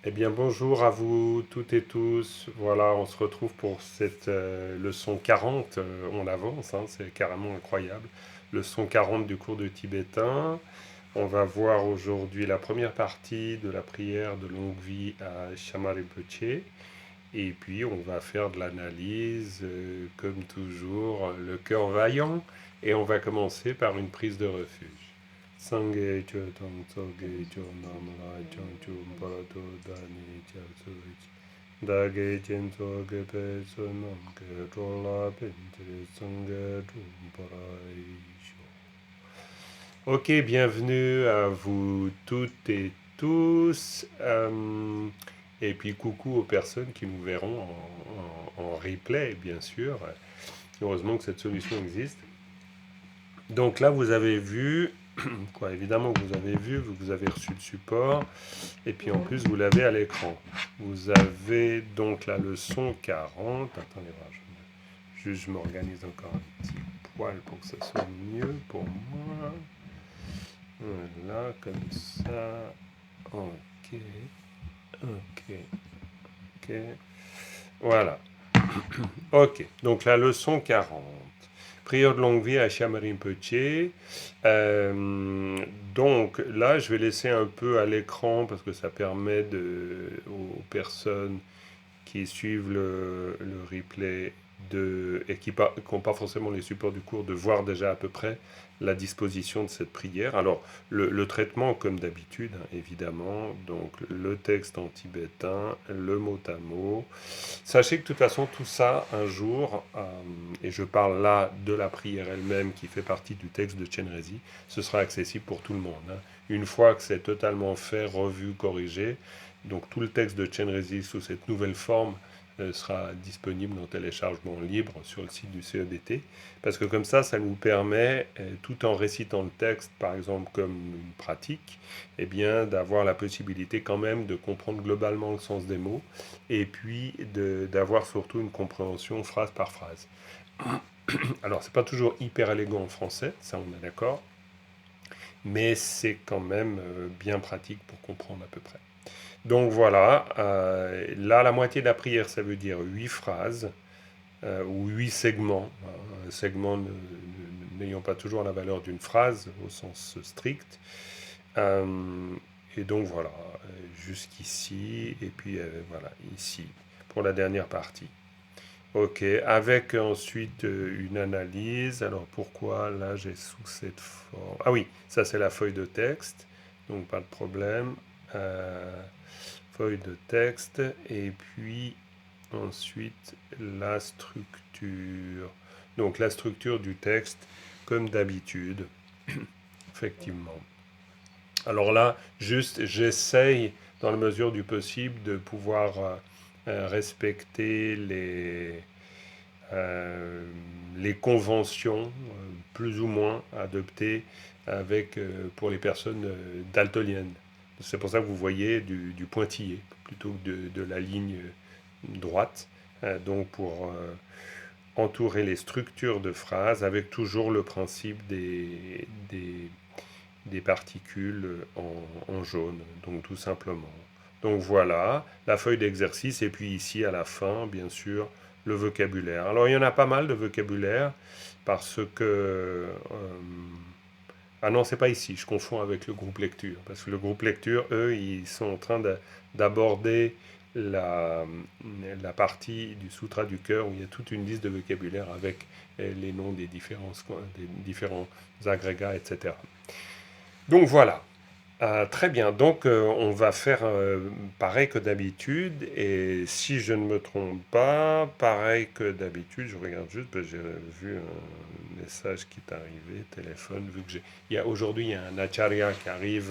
Eh bien, bonjour à vous toutes et tous. Voilà, on se retrouve pour cette leçon 40. On avance, hein, c'est carrément incroyable. Leçon 40 du cours de tibétain. On va voir aujourd'hui la première partie de la prière de longue vie à Shama Rinpoché. Et puis, on va faire de l'analyse, comme toujours, le cœur vaillant. Et on va commencer par une prise de refuge. Sangye cho tong tsoge cho namra chong chum parato dani cha suji. Dage chen tsoge pe sonam ke trola penche sangye chum parai sho. Ok, bienvenue à vous toutes et tous. Et puis coucou aux personnes qui nous verront en replay, bien sûr. Heureusement que cette solution existe. Donc là, vous avez vu, quoi, évidemment que vous avez vu, vous avez reçu le support, et puis en plus, vous l'avez à l'écran. Vous avez donc la leçon 40. Attendez, voir, je m'organise encore un petit poil pour que ça soit mieux pour moi. Voilà, comme ça. Ok, ok, ok. Voilà. Ok, donc la leçon 40. Prière de longue vie à Chamarim Petit. Donc là, je vais laisser un peu à l'écran parce que ça permet aux personnes qui suivent le replay et qui n'ont pas forcément les supports du cours de voir déjà à peu près la disposition de cette prière. Alors, le traitement, comme d'habitude, hein, évidemment, donc le texte en tibétain, le mot à mot. Sachez que de toute façon, tout ça, un jour, et je parle là de la prière elle-même qui fait partie du texte de Chenrezig, ce sera accessible pour tout le monde, hein. Une fois que c'est totalement fait, revu, corrigé, donc tout le texte de Chenrezig sous cette nouvelle forme sera disponible en téléchargement libre sur le site du CEBT, parce que comme ça nous permet, tout en récitant le texte, par exemple comme une pratique, eh bien d'avoir la possibilité quand même de comprendre globalement le sens des mots, et puis d'avoir surtout une compréhension phrase par phrase. Alors c'est pas toujours hyper élégant en français, ça on est d'accord, mais c'est quand même bien pratique pour comprendre à peu près. Donc voilà, là la moitié de la prière ça veut dire 8 phrases ou 8 segments. Un segment n'ayant pas toujours la valeur d'une phrase au sens strict. Euh, et donc voilà, jusqu'ici, et puis voilà, ici, pour la dernière partie. Ok, avec ensuite une analyse. Alors pourquoi là j'ai sous cette forme. Ah oui, ça c'est la feuille de texte, donc pas de problème. Feuille de texte, et puis ensuite la structure. Donc la structure du texte, comme d'habitude, effectivement. Alors là, juste, j'essaye, dans la mesure du possible, de pouvoir respecter les conventions, plus ou moins adoptées pour les personnes daltoniennes. C'est pour ça que vous voyez du pointillé plutôt que de la ligne droite. Donc pour entourer les structures de phrases avec toujours le principe des particules en jaune, donc tout simplement. Donc voilà, la feuille d'exercice, et puis ici à la fin, bien sûr, le vocabulaire. Alors il y en a pas mal de vocabulaire, parce que... ah non, c'est pas ici, je confonds avec le groupe lecture, parce que le groupe lecture, eux, ils sont en train d'aborder la, la partie du Sutra du cœur où il y a toute une liste de vocabulaire avec les noms des différents agrégats, etc. Donc voilà. Très bien, donc on va faire pareil que d'habitude, et si je ne me trompe pas, pareil que d'habitude, je regarde juste, parce que j'ai vu un message qui est arrivé, téléphone, vu que aujourd'hui il y a un acharya qui arrive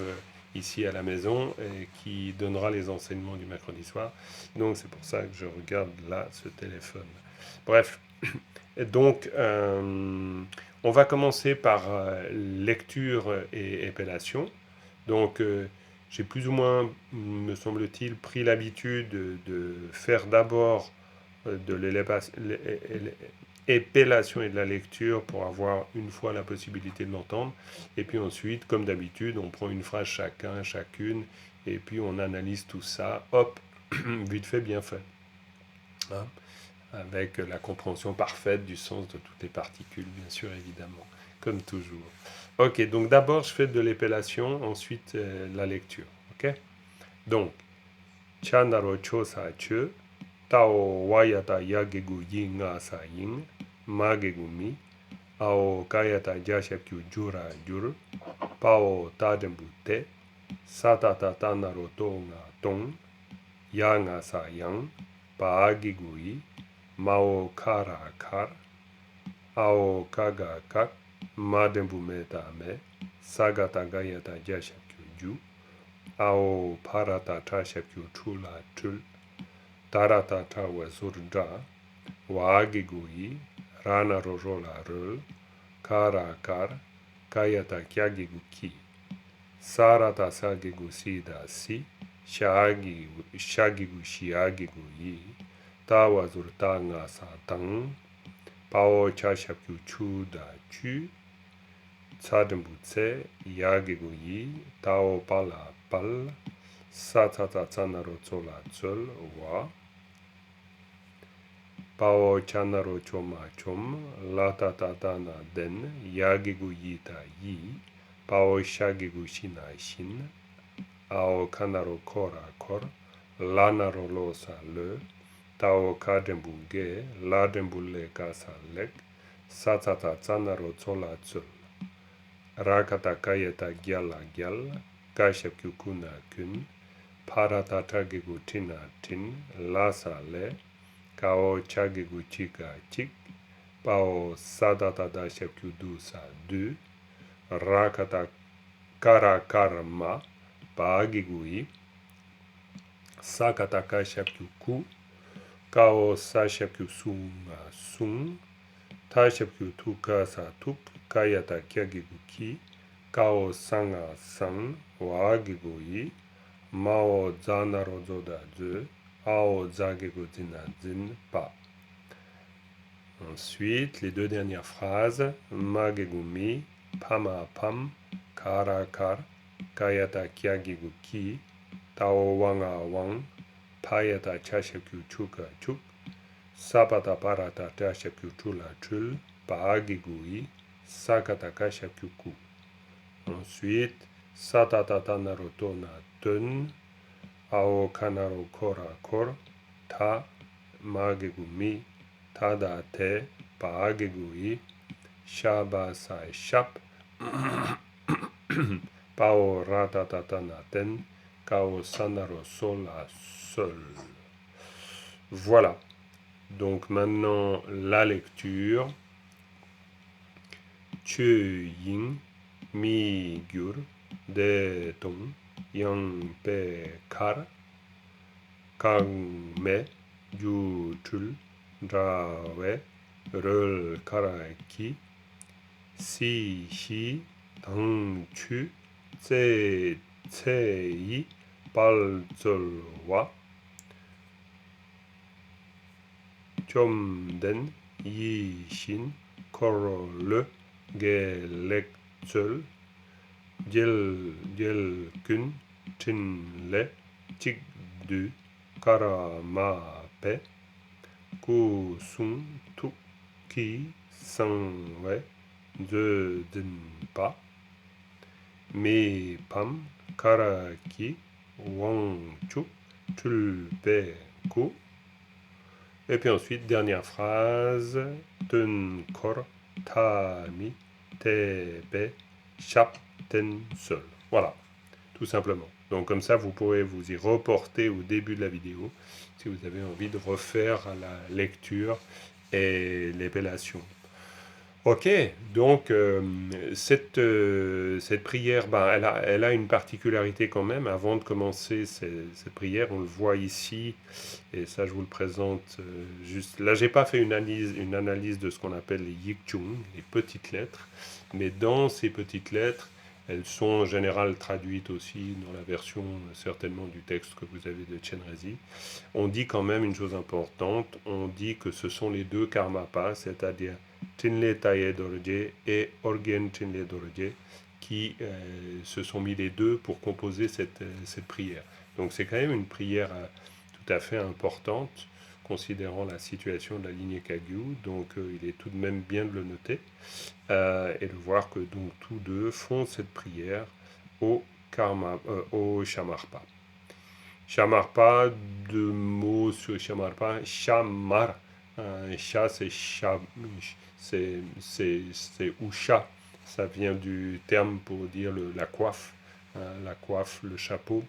ici à la maison et qui donnera les enseignements du mercredi soir, donc c'est pour ça que je regarde là ce téléphone. Bref, et donc on va commencer par lecture et épellation. Donc, j'ai plus ou moins, me semble-t-il, pris l'habitude de faire d'abord de l'épellation et de la lecture pour avoir une fois la possibilité de l'entendre. Et puis ensuite, comme d'habitude, on prend une phrase chacune, et puis on analyse tout ça, hop, vite fait, bien fait. Hein, avec la compréhension parfaite du sens de toutes les particules, bien sûr, évidemment, comme toujours. Ok, donc d'abord je fais de l'épellation, ensuite la lecture. Ok, donc chanaro chosa che tao wayata yagegu yinga sa yin magegu mi ao kayata jashakyu jura jur pao tadembu te satata naro to nga tong yanga sa yang paagigui mao kara kar ao kaga kak madembu meta me sagata gayata jashakyu ju ao parata tashakyu chula chul tarata tawa surja waagigui rana rojola rul kara kar kayata kyagigu ki sarata sagigu sida si shagigu shiagigu yi tawa zurta nga sa tang pao chashakyu chu da chu tsadembu tse yagigu yi tao pala pal satata tsanaro tsola tsol wa pao chanaro choma chom lata tatana den yagigu yi ta yi pao shagigu shina shin ao kanaro kora kor lanaro losa le tao kadembu ge ladembu le kasa lek satata tsanaro tsola tsol rakata kayeta gyala gyal kashakyu kuna kun parata tagigu tina tin lasa le kao chagigu chika chik pao sadata dashakyu du sa du rakata kara karma paagigui sakata kashakyu ku kao sashakyu sunga sung tashakyu tuka sa tuk kayata kyagigu ki kao sanga sang waagigui mao zanaro zoda ze ao zagigu zina zin pa. Ensuite, les deux dernières phrases, magegumi, pama pam, kara kar, kayata kyagigu ki, tao wanga wang, payata chashakyu chuka chuk, sapata parata chashakyu chula chul, paagigui, sakata kashakyu ku. Ensuite, satata naruto na tun, ao kanaro kora kor, ta, magegumi, tada te, paagigui, shaba sai shap, pao ratatatana ten, kao sanaro sola sol. Voilà. Donc maintenant la lecture. Chö yin mi gyur de tong yang pe kar kang me ju chul dra we rul kara ki si shi tang chu tse tse yi pal zol wa chom den yi shin koro le ge lek zol jel kun tin le chik du kara ma pe ku sung tu ki sang we de din pa me pam kara ki wang chuk tul pe ku. Et puis ensuite, dernière phrase, ten kor ta mi te pe chap ten sol. Voilà, tout simplement. Donc comme ça, vous pourrez vous y reporter au début de la vidéo si vous avez envie de refaire la lecture et l'épellation. Ok, donc cette prière, ben, elle a une particularité quand même. Avant de commencer cette prière, on le voit ici, et ça je vous le présente juste. Là, j'ai pas fait une analyse de ce qu'on appelle les yikchung, les petites lettres, mais dans ces petites lettres, elles sont en général traduites aussi dans la version certainement du texte que vous avez de Chenrezig. On dit quand même une chose importante, on dit que ce sont les deux karmapas, c'est-à-dire Chinle Taye Dorje et Orgen Chinle Dorje, qui se sont mis les deux pour composer cette prière. Donc c'est quand même une prière tout à fait importante, considérant la situation de la lignée Kagyu. Donc il est tout de même bien de le noter et de voir que donc tous deux font cette prière au au Shamarpa. Shamarpa, deux mots sur Shamarpa. Shamar, Sha c'est Usha. Ça vient du terme pour dire la coiffe, la coiffe, le chapeau.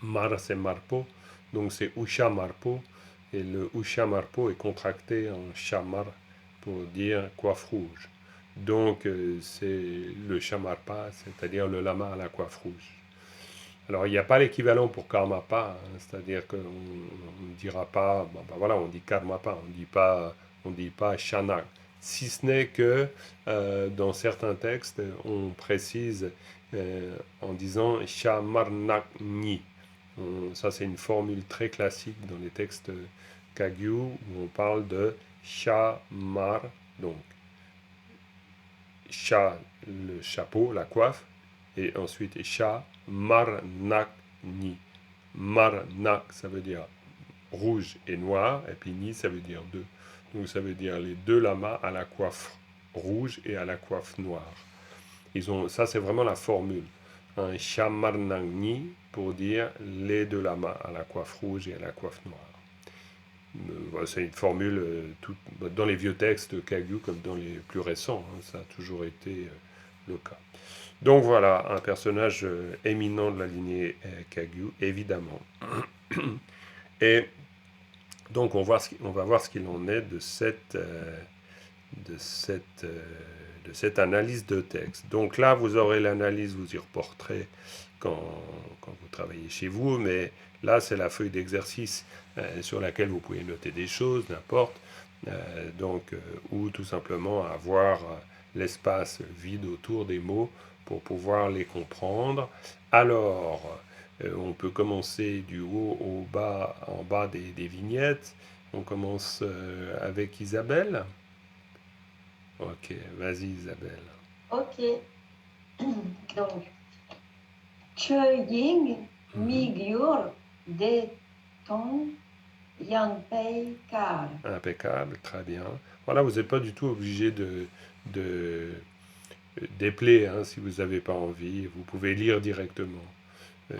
Mar, c'est Marpo, donc c'est Usha Marpo. Et le Usha Marpo est contracté en Shamar pour dire coiffe rouge. Donc c'est le Shamarpa, c'est-à-dire le lama à la coiffe rouge. Alors, il n'y a pas l'équivalent pour karmapa, hein, c'est-à-dire qu'on ne dira pas, voilà, on dit karmapa, on dit pas shana. Si ce n'est que dans certains textes, on précise en disant shamarnakni. Ça, c'est une formule très classique dans les textes Kagyu où on parle de shamar, donc sha, le chapeau, la coiffe, et ensuite sha, marnak, ni. Marnak, ça veut dire rouge et noir, et puis ni, ça veut dire deux. Donc ça veut dire les deux lamas à la coiffe rouge et à la coiffe noire. Ça, c'est vraiment la formule. Un shamarnagni pour dire les deux lamas à la coiffe rouge et à la coiffe noire. C'est une formule dans les vieux textes Kagyu comme dans les plus récents. Hein, ça a toujours été le cas. Donc voilà, un personnage éminent de la lignée Kagyu, évidemment. Et donc on va voir ce qu'il en est de cette analyse de texte. Donc là, vous aurez l'analyse, vous y reporterez quand vous travaillez chez vous, mais là, c'est la feuille d'exercice sur laquelle vous pouvez noter des choses, n'importe, ou tout simplement avoir l'espace vide autour des mots pour pouvoir les comprendre. Alors, on peut commencer du haut au bas, en bas des vignettes. On commence avec Isabelle. Ok, vas-y Isabelle. Ok, donc, Chögying Migyur de Ton Yanpei Kar. Impeccable, très bien. Voilà, vous n'êtes pas du tout obligé de dépeler hein, si vous n'avez pas envie. Vous pouvez lire directement.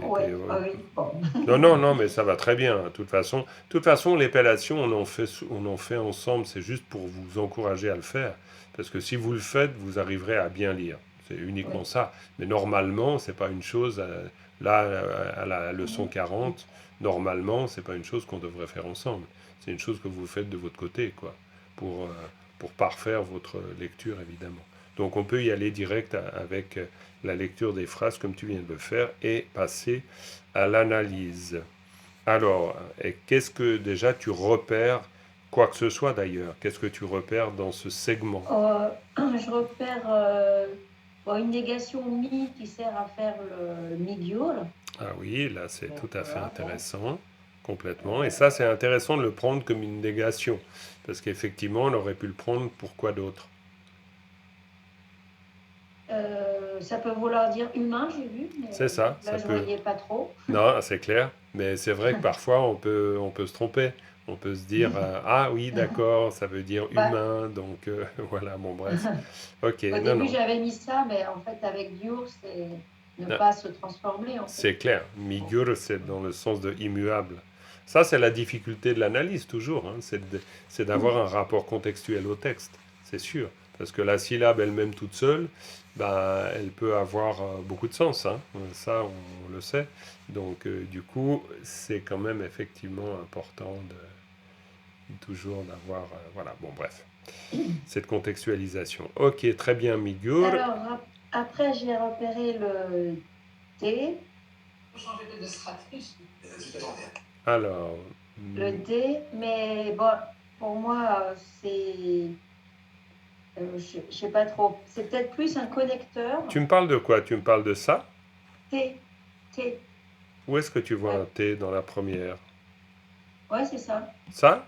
Ouais, ah oui, bon. Non, non, non, mais ça va très bien. De toute façon, l'épellation, on en fait ensemble. C'est juste pour vous encourager à le faire. Parce que si vous le faites, vous arriverez à bien lire. C'est uniquement Oui. ça. Mais normalement, c'est pas une chose. Là, à la leçon 40, normalement, c'est pas une chose qu'on devrait faire ensemble. C'est une chose que vous faites de votre côté, quoi, pour parfaire votre lecture, évidemment. Donc, on peut y aller direct avec la lecture des phrases comme tu viens de le faire et passer à l'analyse. Alors, qu'est-ce que déjà tu repères, quoi que ce soit d'ailleurs, qu'est-ce que tu repères dans ce segment? Je repère une négation mi qui sert à faire le migyur. Ah oui, là c'est Donc tout à fait voilà, bon. intéressant, complètement. Et ça c'est intéressant de le prendre comme une négation, parce qu'effectivement on aurait pu le prendre pour quoi d'autre? Ça peut vouloir dire humain, j'ai vu, C'est mais bon, ça, ça là je peut. voyais pas trop. Non, c'est clair, mais c'est vrai que parfois on peut se tromper. On peut se dire ah oui d'accord, ça veut dire Bah, humain, donc voilà, bon bref. Ok, au non début non. j'avais mis ça, mais en fait avec Dior, c'est ne Non, pas se transformer en fait. c'est clair. Migur, c'est dans le sens de immuable. Ça, c'est la difficulté de l'analyse, toujours. Hein, c'est d'avoir un rapport contextuel au texte, c'est sûr. Parce que la syllabe elle-même toute seule, ben, elle peut avoir beaucoup de sens. Hein. Ça, on le sait. Donc, du coup, c'est quand même effectivement important toujours d'avoir. Voilà, bon, bref. Cette contextualisation. Ok, très bien, Migur. Alors après j'ai repéré le D, Alors, le D, mais bon pour moi c'est je sais pas trop. C'est peut-être plus un connecteur. tu me parles de quoi? Tu me parles de ça? T, T. Où est-ce que tu vois un Ouais, T dans la première? ouais c'est ça. Ça?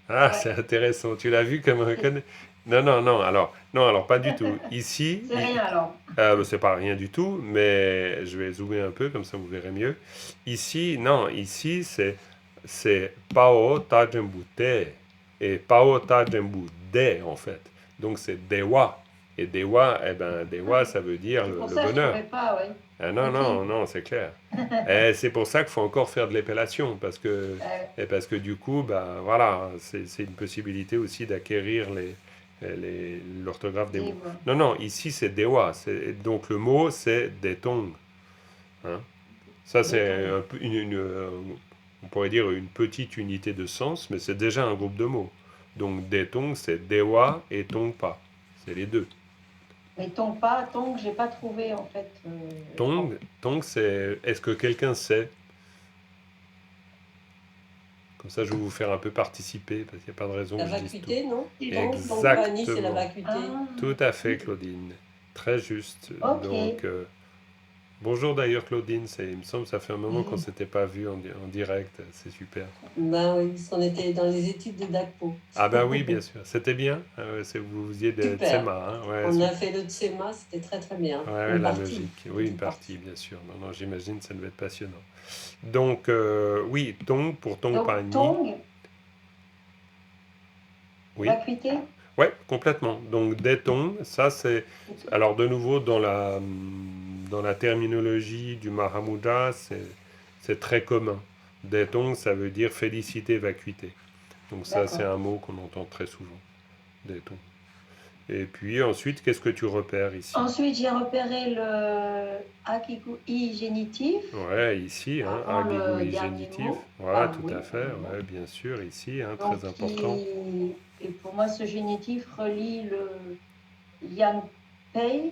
Ah, c'est Ouais. intéressant. Tu l'as vu comme un C'est connecteur. Non, non, non, alors pas du tout. Ici, C'est rien alors. c'est pas rien du tout, mais je vais zoomer un peu, comme ça vous verrez mieux. Ici, non, ici, c'est Pao Tajembute. Et Pao Tajembude, en fait. Donc c'est Dewa. Et Dewa, eh ben, Dewa, Ah, ça veut dire c'est pour le ça que je bonheur. trouvais pas, oui. Ah non, Ok. non, non, c'est clair. Et c'est pour ça qu'il faut encore faire de l'épellation, et parce que du coup, bah, voilà, c'est une possibilité aussi d'acquérir l'orthographe des Des mots. voix. Non, non, ici c'est dewa, donc le mot c'est detong, hein. Ça Des c'est tongs. on pourrait dire une petite unité de sens, mais c'est déjà un groupe de mots. Donc detong c'est dewa et tongpa, c'est les deux. Mais pas, tong, j'ai pas trouvé en fait. Bon. Tong c'est est-ce que quelqu'un sait? Comme ça, je vais vous faire un peu participer, parce qu'il n'y a pas de raison La que je dise tout. vacuité, non? Donc Pani, c'est la Exactement. vacuité. Tout à fait, Ah, Claudine. Très juste. ok. Donc, bonjour d'ailleurs, Claudine. Il me semble que ça fait un moment qu'on ne s'était pas vu en direct. C'est super. Ben oui, on était dans les études de DACPO. Ah ben oui, bien sûr. C'était bien. Vous faisiez de Super. Tsema, hein. Ouais, On a super. fait le TSEMA, c'était très très bien. Ouais, ouais, Une la partie, logique. une Oui, une petite partie, partie. bien sûr. Non, non, j'imagine que ça devait être passionnant. Donc, oui, Tong pour Donc, Tongpani. tong, Oui. vacuité. Ouais, complètement. Donc Detong, ça c'est... Alors de nouveau, dans la terminologie du Mahamudra, c'est très commun. Detong, ça veut dire félicité, vacuité. Donc ça, c'est D'accord. un mot qu'on entend très souvent. Detong. Et puis ensuite, qu'est-ce que tu repères ici? Ensuite, j'ai repéré le akikui génitif Ouais, ici, hein, avant le agigui dernier génitif. mot. Ouais, Enfin, tout à oui, fait. dernier Ouais, mot. bien sûr, ici, hein, très Donc, important. et pour moi, ce génitif relie le Yanpei,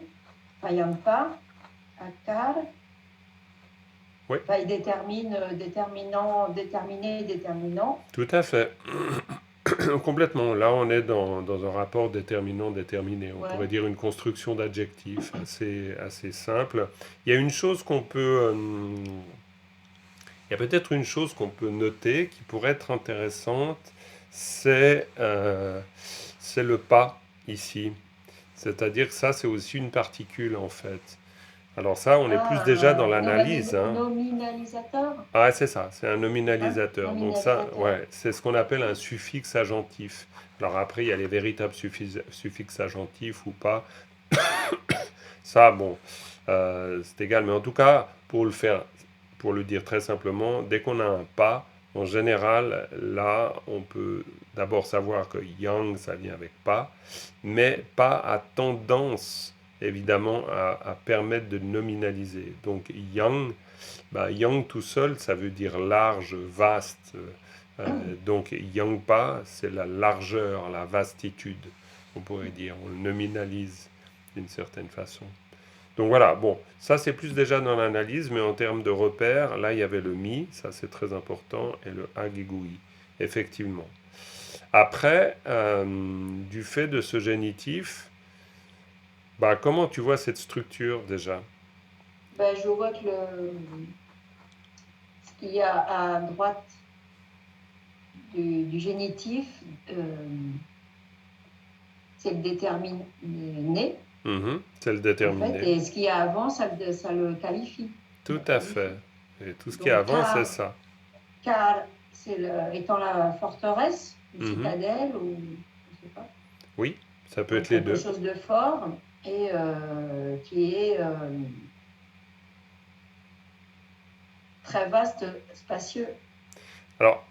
enfin Yanpa, à Kar. Oui, Enfin, il détermine déterminant, déterminé, déterminant. tout à fait. Complètement. Là, on est dans un rapport déterminant-déterminé. On pourrait Ouais. dire une construction d'adjectifs assez simple. Il y a une chose qu'on peut... il y a peut-être une chose qu'on peut noter qui pourrait être intéressante, c'est le pas ici. C'est-à-dire que ça, c'est aussi une particule en fait. Alors ça, on est plus déjà dans Ah, l'analyse, hein. nominalisateur. Ah, c'est ça, c'est un Hein? nominalisateur. Donc ça, Nominalisateur. ouais, c'est ce qu'on appelle un suffixe agentif. Alors après, il y a les véritables suffixes agentifs ou pas. Ça, bon, c'est égal. Mais en tout cas, pour le dire très simplement, dès qu'on a un pas, en général, là, on peut d'abord savoir que yang, ça vient avec pas, mais pas a tendance, évidemment, à permettre de nominaliser. Donc yang, bah, yang tout seul, ça veut dire large, vaste. Donc yang pa, c'est la largeur, la vastitude, on pourrait dire. On le nominalise d'une certaine façon. Donc voilà, bon, ça c'est plus déjà dans l'analyse, mais en termes de repères, là il y avait le mi, ça c'est très important, et le agigui, effectivement. Après, du fait de ce génitif, bah, comment tu vois cette structure déjà? Ben, je vois que ce qu'il y a à droite du génitif, c'est le déterminé, C'est le en fait, déterminé. et ce qu'il y a avant, ça le qualifie. Ça Tout le à qualifie. fait. Et tout ce qui est Donc, avant, c'est ça. car c'est étant la forteresse, une Mhm. citadelle, ou je ne sais pas. Oui, ça peut Donc, être les quelque deux. chose de fort et qui est très vaste, spacieux. Alors,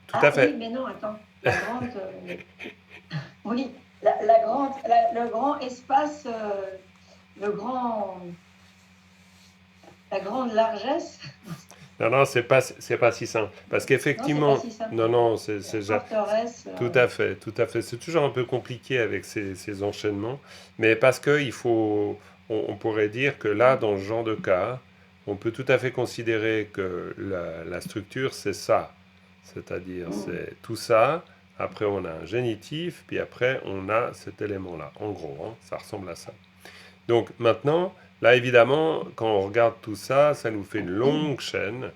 tout à Ah oui, fait. mais non, attends. La grande. Oui, le grand espace, la grande largesse. Non, non, c'est pas si simple. Parce Non, c'est pas qu'effectivement, si simple. non, non, La forteresse. tout à fait, tout à fait. C'est toujours un peu compliqué avec ces enchaînements, mais parce que on pourrait dire que là, dans ce genre de cas, on peut tout à fait considérer que la structure, c'est ça. C'est-à-dire, c'est tout ça. Après, on a un génitif, puis après, on a cet élément-là. En gros, hein, ça ressemble à ça. Donc maintenant, là évidemment, quand on regarde tout ça, ça nous fait une longue chaîne.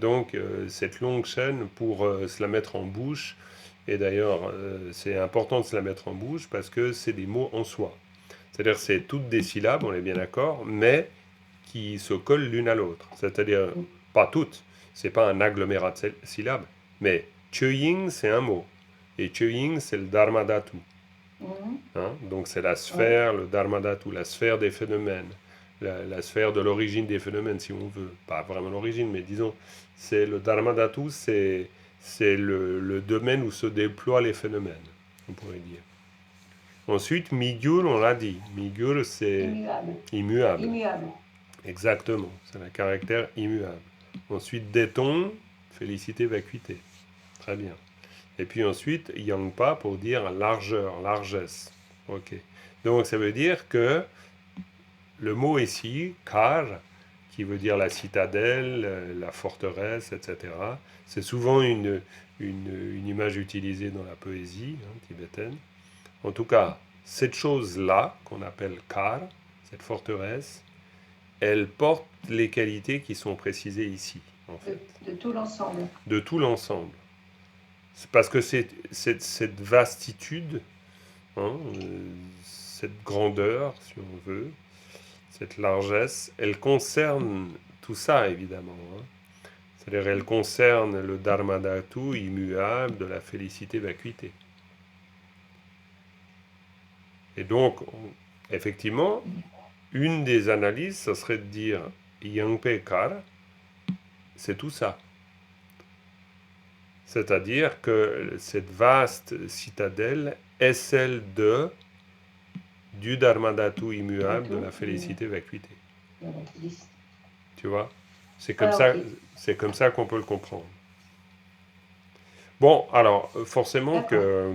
Donc cette longue chaîne, pour se la mettre en bouche, Et d'ailleurs, c'est important de se la mettre en bouche parce que c'est des mots en soi. C'est-à-dire c'est toutes des syllabes, on est bien d'accord, mais qui se collent l'une à l'autre. C'est-à-dire, pas toutes, c'est pas un agglomérat de syllabes, mais Chöying, c'est un mot. Et Chöying, c'est le Dharmadhatu. Hein? Donc c'est la sphère, le Dharmadhatu, la sphère des phénomènes, la sphère de l'origine des phénomènes, si on veut. Pas vraiment l'origine, mais disons, c'est le Dharmadhatu, c'est le domaine où se déploient les phénomènes, on pourrait dire. Ensuite, Migyur, on l'a dit. Migyur, c'est immuable. Immuable. Exactement, c'est un caractère immuable. Ensuite, Deton, félicité, vacuité. Très bien. Et puis ensuite, Yangpa pour dire largeur, largesse. Ok. Donc ça veut dire que le mot ici, Kar, qui veut dire la citadelle, la forteresse, etc., c'est souvent une image utilisée dans la poésie tibétaine. En tout cas, cette chose-là, qu'on appelle Kar, cette forteresse, elle porte les qualités qui sont précisées ici, en fait. De tout l'ensemble. De tout l'ensemble. C'est parce que cette vastitude, cette grandeur, si on veut, cette largesse, elle concerne tout ça, évidemment. C'est-à-dire, elle concerne le Dharmadhatu immuable de la félicité vacuité. Et donc, effectivement, une des analyses, ça serait de dire Yangpe Kar, c'est tout ça. C'est-à-dire que cette vaste citadelle est celle du Dharmadhatu immuable de la félicité vacuité. Tu vois? C'est comme ça, c'est comme ça qu'on peut le comprendre. Bon, alors, forcément que...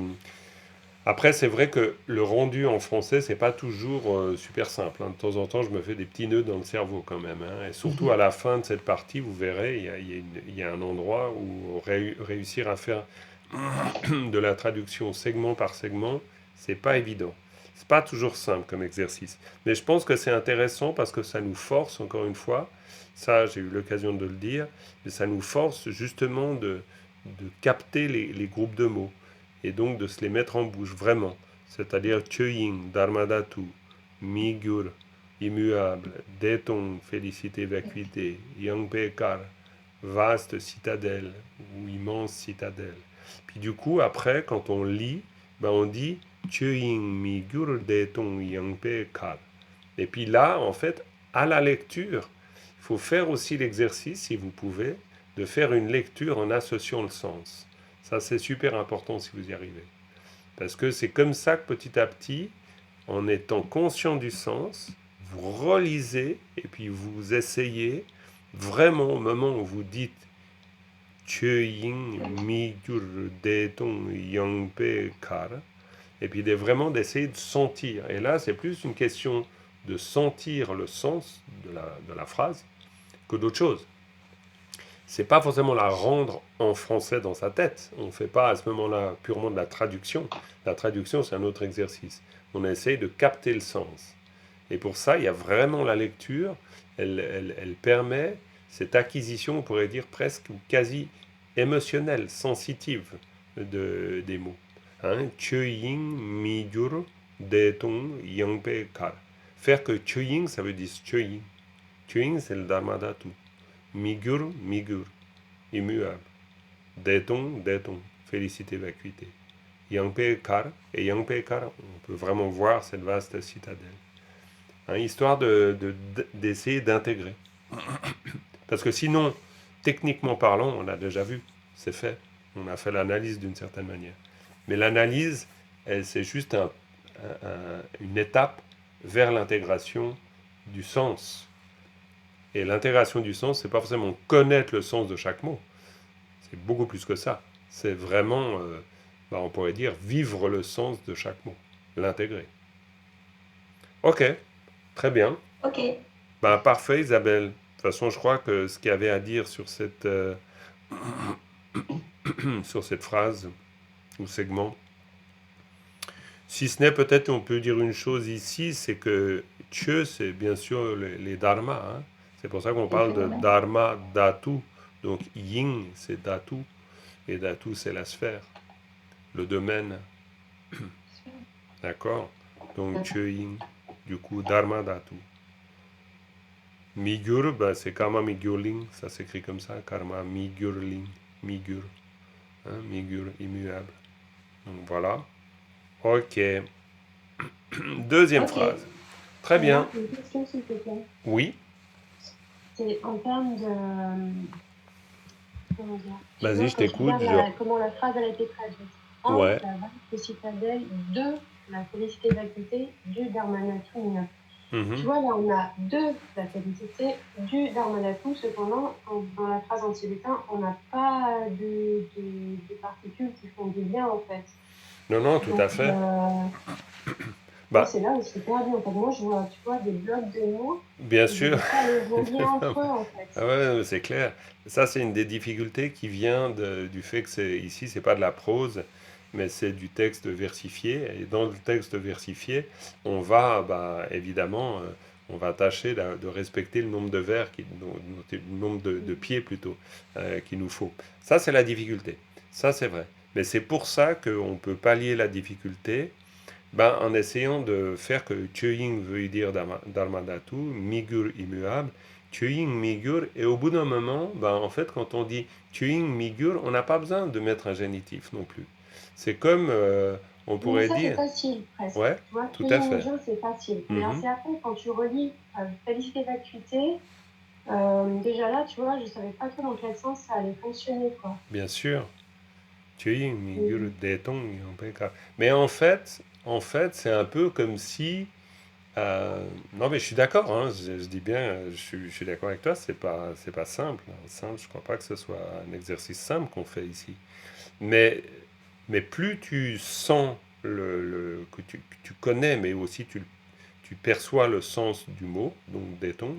Après, c'est vrai que le rendu en français, c'est pas toujours super simple. De temps en temps, je me fais des petits nœuds dans le cerveau quand même. Et surtout à la fin de cette partie, vous verrez, il y a un endroit où réussir à faire de la traduction segment par segment, c'est pas évident. C'est pas toujours simple comme exercice. Mais je pense que c'est intéressant parce que ça nous force, encore une fois, ça j'ai eu l'occasion de le dire, mais ça nous force justement de capter les groupes de mots et donc de se les mettre en bouche vraiment. C'est-à-dire Chöying, Dharmadhatu, Migyur, immuable, Detong, félicité, vacuité, Yangpe Kar, vaste citadelle ou immense citadelle. Puis du coup, après, quand on lit, on dit Chöying, Migyur, Detong, Yangpe Kar. Et puis là, en fait, à la lecture, il faut faire aussi l'exercice, si vous pouvez, de faire une lecture en associant le sens. Ça, c'est super important si vous y arrivez. Parce que c'est comme ça que petit à petit, en étant conscient du sens, vous relisez et puis vous essayez vraiment au moment où vous dites Chöying mi gyur detong yangpe kar, et puis vraiment d'essayer de sentir. Et là, c'est plus une question de sentir le sens de la phrase que d'autre chose. C'est pas forcément la rendre en français dans sa tête. On ne fait pas à ce moment-là purement de la traduction. La traduction, c'est un autre exercice. On essaye de capter le sens. Et pour ça, il y a vraiment la lecture. Elle permet cette acquisition, on pourrait dire presque quasi émotionnelle, sensitive des mots. Chöying, migyur, detong, yangpe kar. Faire que chöying, ça veut dire chöying. Chöying, c'est le dharmadhatu. Migyur, migyur, immuable. Detong, detong, félicité, vacuité. Yangpe Kar, et Yangpe Kar, on peut vraiment voir cette vaste citadelle. Histoire d'essayer d'intégrer. Parce que sinon, techniquement parlant, on l'a déjà vu, c'est fait. On a fait l'analyse d'une certaine manière. Mais l'analyse, c'est juste une étape vers l'intégration du sens. Et l'intégration du sens, c'est pas forcément connaître le sens de chaque mot. C'est beaucoup plus que ça. C'est vraiment, on pourrait dire, vivre le sens de chaque mot, l'intégrer. Ok, très bien. Ok. Parfait, Isabelle. De toute façon, je crois que ce qu'il y avait à dire sur cette phrase ou segment, si ce n'est peut-être, on peut dire une chose ici, c'est que Chö, c'est bien sûr les dharmas. C'est pour ça qu'on parle de dharma, dhatu. Donc yin, c'est dhatu. Et dhatu, c'est la sphère. le domaine. D'accord? Donc, D'accord. Chöing, du coup, Dharma Dhatu. Migur, bah, c'est Karma Migurling, ça s'écrit comme ça, Karma Migurling, Migur, hein, Migur, immuable. Donc voilà. Ok. Deuxième Ok. phrase. Très bien. Alors, une question, s'il te plaît. Oui, C'est en termes de. Comment dire? Tu vas-y, vois, je quand tu t'écoute. regardes comment la phrase a été traduite. Un, Ouais. la vague de citadelle. Deux, la félicité d'acuité du Dharmanatu. Tu Mhm. vois, là, on a deux, la félicité du Dharmanatu. Cependant, dans la phrase en tibétain, on n'a pas de particules qui font du lien, en fait. Non, non, tout Donc, à fait. moi, Bah, c'est là où je suis perdue. En fait, moi, je vois, tu vois, des blocs de mots bien et je sûr. n'arrive pas à les relier entre eux, en fait. Ah ouais, c'est clair. Ça, c'est une des difficultés qui vient du fait que ici, c'est pas de la prose, mais c'est du texte versifié. Et dans le texte versifié, on va, bah, évidemment, on va tâcher de respecter le nombre de vers, le nombre de pieds plutôt, qu'il nous faut. Ça, c'est la difficulté. Ça, c'est vrai. Mais c'est pour ça qu'on peut pallier la difficulté, ben, en essayant de faire que Chöying veut dire Dharmadhatu, Migur immuable, Chöying Migur, et au bout d'un moment, ben, en fait, quand on dit Chöying Migur, on n'a pas besoin de mettre un génitif non plus. C'est comme on Mais pourrait ça, c'est dire, facile, presque. ouais, Tu vois, tout à fait. Kyoyin c'est facile. Mais alors, Mhm. c'est après, quand tu relis félicité d'acuité, déjà là, tu vois, je savais pas trop dans quel sens ça allait fonctionner, quoi. Bien sûr. Chöying Migur Mhm. Detong Yonpeka. Mais en fait, c'est un peu comme si non, mais je suis d'accord, hein, je dis bien, je suis d'accord avec toi, c'est pas simple, hein. Simple, je crois pas que ce soit un exercice simple qu'on fait ici. Mais, mais plus tu sens que tu connais, mais aussi tu perçois le sens du mot, donc déton,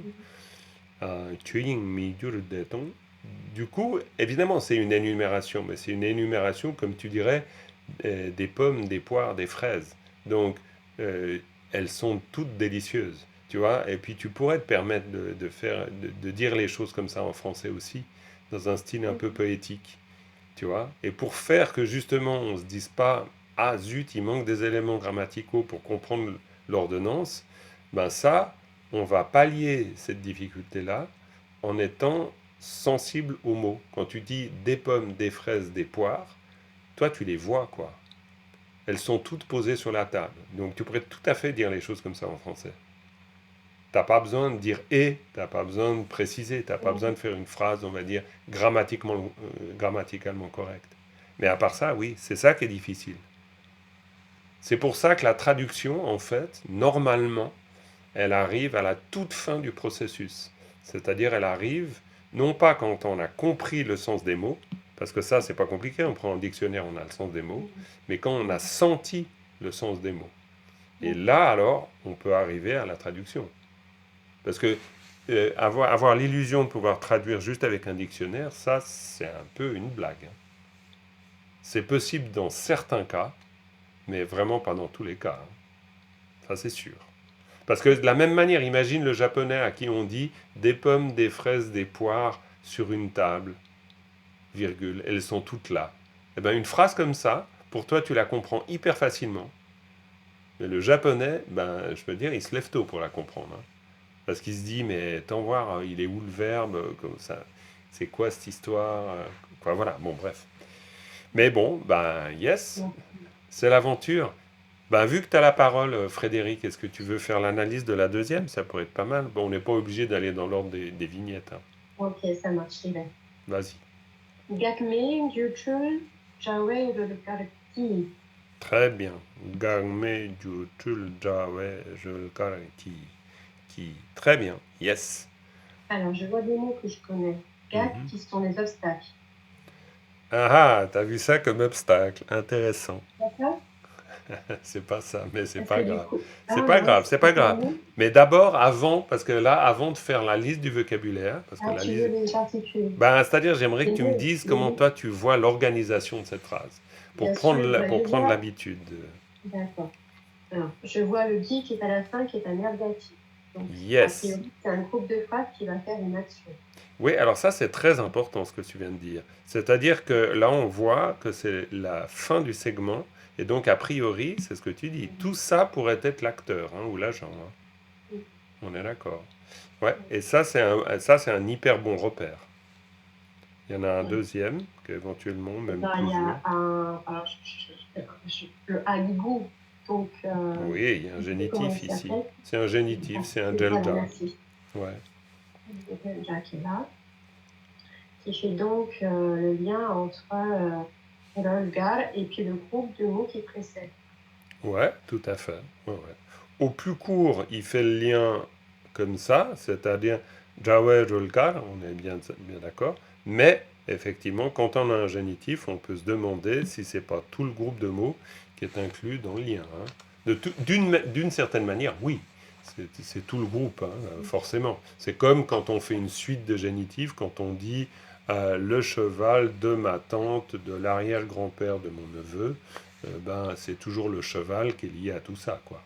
tuing mi dur déton. Du coup, évidemment, c'est une énumération, mais c'est une énumération, comme tu dirais, des pommes, des poires, des fraises. Donc, euh, elles sont toutes délicieuses, tu vois. Et puis, tu pourrais te permettre de dire les choses comme ça en français aussi, dans un style un peu poétique, tu vois. Et pour faire que justement, on se dise pas, ah zut, il manque des éléments grammaticaux pour comprendre l'ordonnance, ben ça, on va pallier cette difficulté-là en étant sensible aux mots. Quand tu dis des pommes, des fraises, des poires, toi, tu les vois, quoi. Elles sont toutes posées sur la table. Donc tu pourrais tout à fait dire les choses comme ça en français. T'as pas besoin de dire et, t'as pas besoin de préciser, t'as pas besoin de faire une phrase, on va dire, grammaticalement correcte. Mais à part ça, oui, c'est ça qui est difficile. C'est pour ça que la traduction, en fait, normalement, elle arrive à la toute fin du processus. C'est-à-dire, elle arrive non pas quand on a compris le sens des mots, parce que ça, c'est pas compliqué, on prend un dictionnaire, on a le sens des mots, mais quand on a senti le sens des mots. Et là, alors, on peut arriver à la traduction. Parce que avoir l'illusion de pouvoir traduire juste avec un dictionnaire, ça, c'est un peu une blague. C'est possible dans certains cas, mais vraiment pas dans tous les cas, hein. Ça, c'est sûr. Parce que de la même manière, imagine le japonais à qui on dit des pommes, des fraises, des poires sur une table, virgule, elles sont toutes là. Eh bien, une phrase comme ça, pour toi, tu la comprends hyper facilement. Mais le japonais, ben, je peux dire, il se lève tôt pour la comprendre, hein. Parce qu'il se dit, mais tant voir, il est où le verbe, comme ça, c'est quoi cette histoire, quoi, voilà, bon, bref. Mais bon, ben, yes, c'est l'aventure. Ben, vu que tu as la parole, Frédéric, est-ce que tu veux faire l'analyse de la deuxième? Ça pourrait être pas mal. Bon, on n'est pas obligé d'aller dans l'ordre des vignettes, hein. Ok, ça marche, j'y vais. Vas-y. Gakme, Gyuchul, Jawe, Lolokarki. Très bien. Gangme Jutul Jawe Julkar qui. Très bien. Yes. Alors, je vois des mots que je connais. Gak, Mhm. qui sont des obstacles. Ah ah, t'as vu ça comme obstacle. Intéressant. D'accord? C'est pas ça, mais c'est Parce pas que du grave. coup, C'est ah pas grave, mince, c'est pas c'est quel grave. mot? Mais d'abord, avant, parce que là, avant de faire la liste du vocabulaire, parce que Ah, la tu veux liste. les particules. Ben, c'est-à-dire, j'aimerais que Les tu me mots, dises les comment mots. toi tu vois l'organisation de cette phrase, Bien sûr, bah, pour je prendre vois. l'habitude. D'accord. Alors, je vois le di qui est à la fin, qui est un ergatif. Donc, a Yes. priori, c'est un groupe de phrases qui va faire une action. Oui, alors ça, c'est très important ce que tu viens de dire. C'est-à-dire que là, on voit que c'est la fin du segment, et donc, a priori, c'est ce que tu dis. Tout ça pourrait être l'acteur ou l'agent. Oui. On est d'accord. Ouais, et ça, c'est un hyper bon repère. Il y en a un Oui. deuxième, qu'éventuellement, même Ben, il y toujours. a alors, le haligou, donc, Oui, il y a un comment il génitif ici. s'appelle? C'est un génitif, c'est un Voilà, delta. merci. Ouais. Le delta qui est là, qui fait donc le lien entre Rolgar et puis le groupe de mots qui précède. Ouais, tout à fait. Ouais, ouais. Au plus court, il fait le lien comme ça, c'est-à-dire Jawe Rolkar, on est bien d'accord. Mais effectivement, quand on a un génitif, on peut se demander si c'est pas tout le groupe de mots qui est inclus dans le lien. D'une certaine manière, oui. C'est tout le groupe, forcément. C'est comme quand on fait une suite de génitifs, quand on dit le cheval de ma tante, de l'arrière-grand-père de mon neveu, ben, c'est toujours le cheval qui est lié à tout ça, quoi.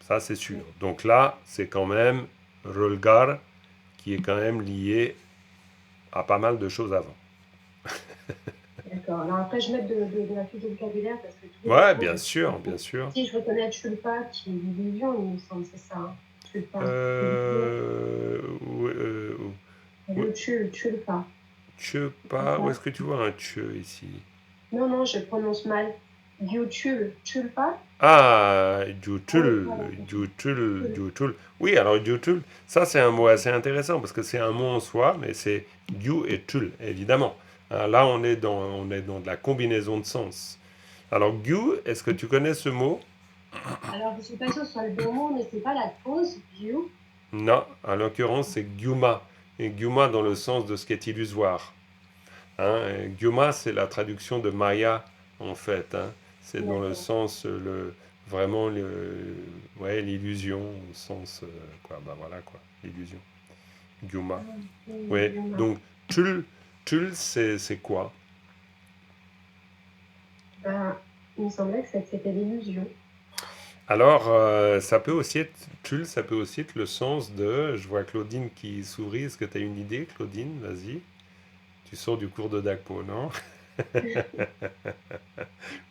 Ça, c'est sûr. Donc là, c'est quand même Rolgar qui est quand même lié à pas mal de choses avant. D'accord. Alors après, je mets de la fiche de vocabulaire parce que tous les Ouais, mots, bien sûr, bien sûr. Si je reconnais Chulpa, qui est l'illusion, il me semble, c'est ça. Hein. Chulpa. Ouais, ouais. Chulpa. Pas. Où est-ce que tu vois un tcheu ici? Non, je prononce mal. Chulpa. Ah, Jutul. Jutul. Oui, alors Jutul, ça c'est un mot assez intéressant parce que c'est un mot en soi, mais c'est Ju et Tul, évidemment. Là, on est dans de la combinaison de sens. Alors, Gyu, est-ce que tu connais ce mot? Alors, je ne suis pas sûre que ce soit le bon mot, mais c'est pas la cause, Gyu. Non, en l'occurrence, c'est Gyuma. Et Gyuma dans le sens de ce qui est illusoire. Gyuma, c'est la traduction de Maya, en fait. C'est dans le sens, vraiment, ouais, l'illusion, au sens, quoi, bah voilà, quoi, l'illusion. Gyuma. Ouais, donc, Tul, c'est quoi? Ben, il me semblait que c'était l'illusion. Alors, ça peut aussi être, Tul, ça peut aussi être le sens de, je vois Claudine qui sourit, est-ce que tu as une idée, Claudine? Vas-y. Tu sors du cours de Dagpo, non?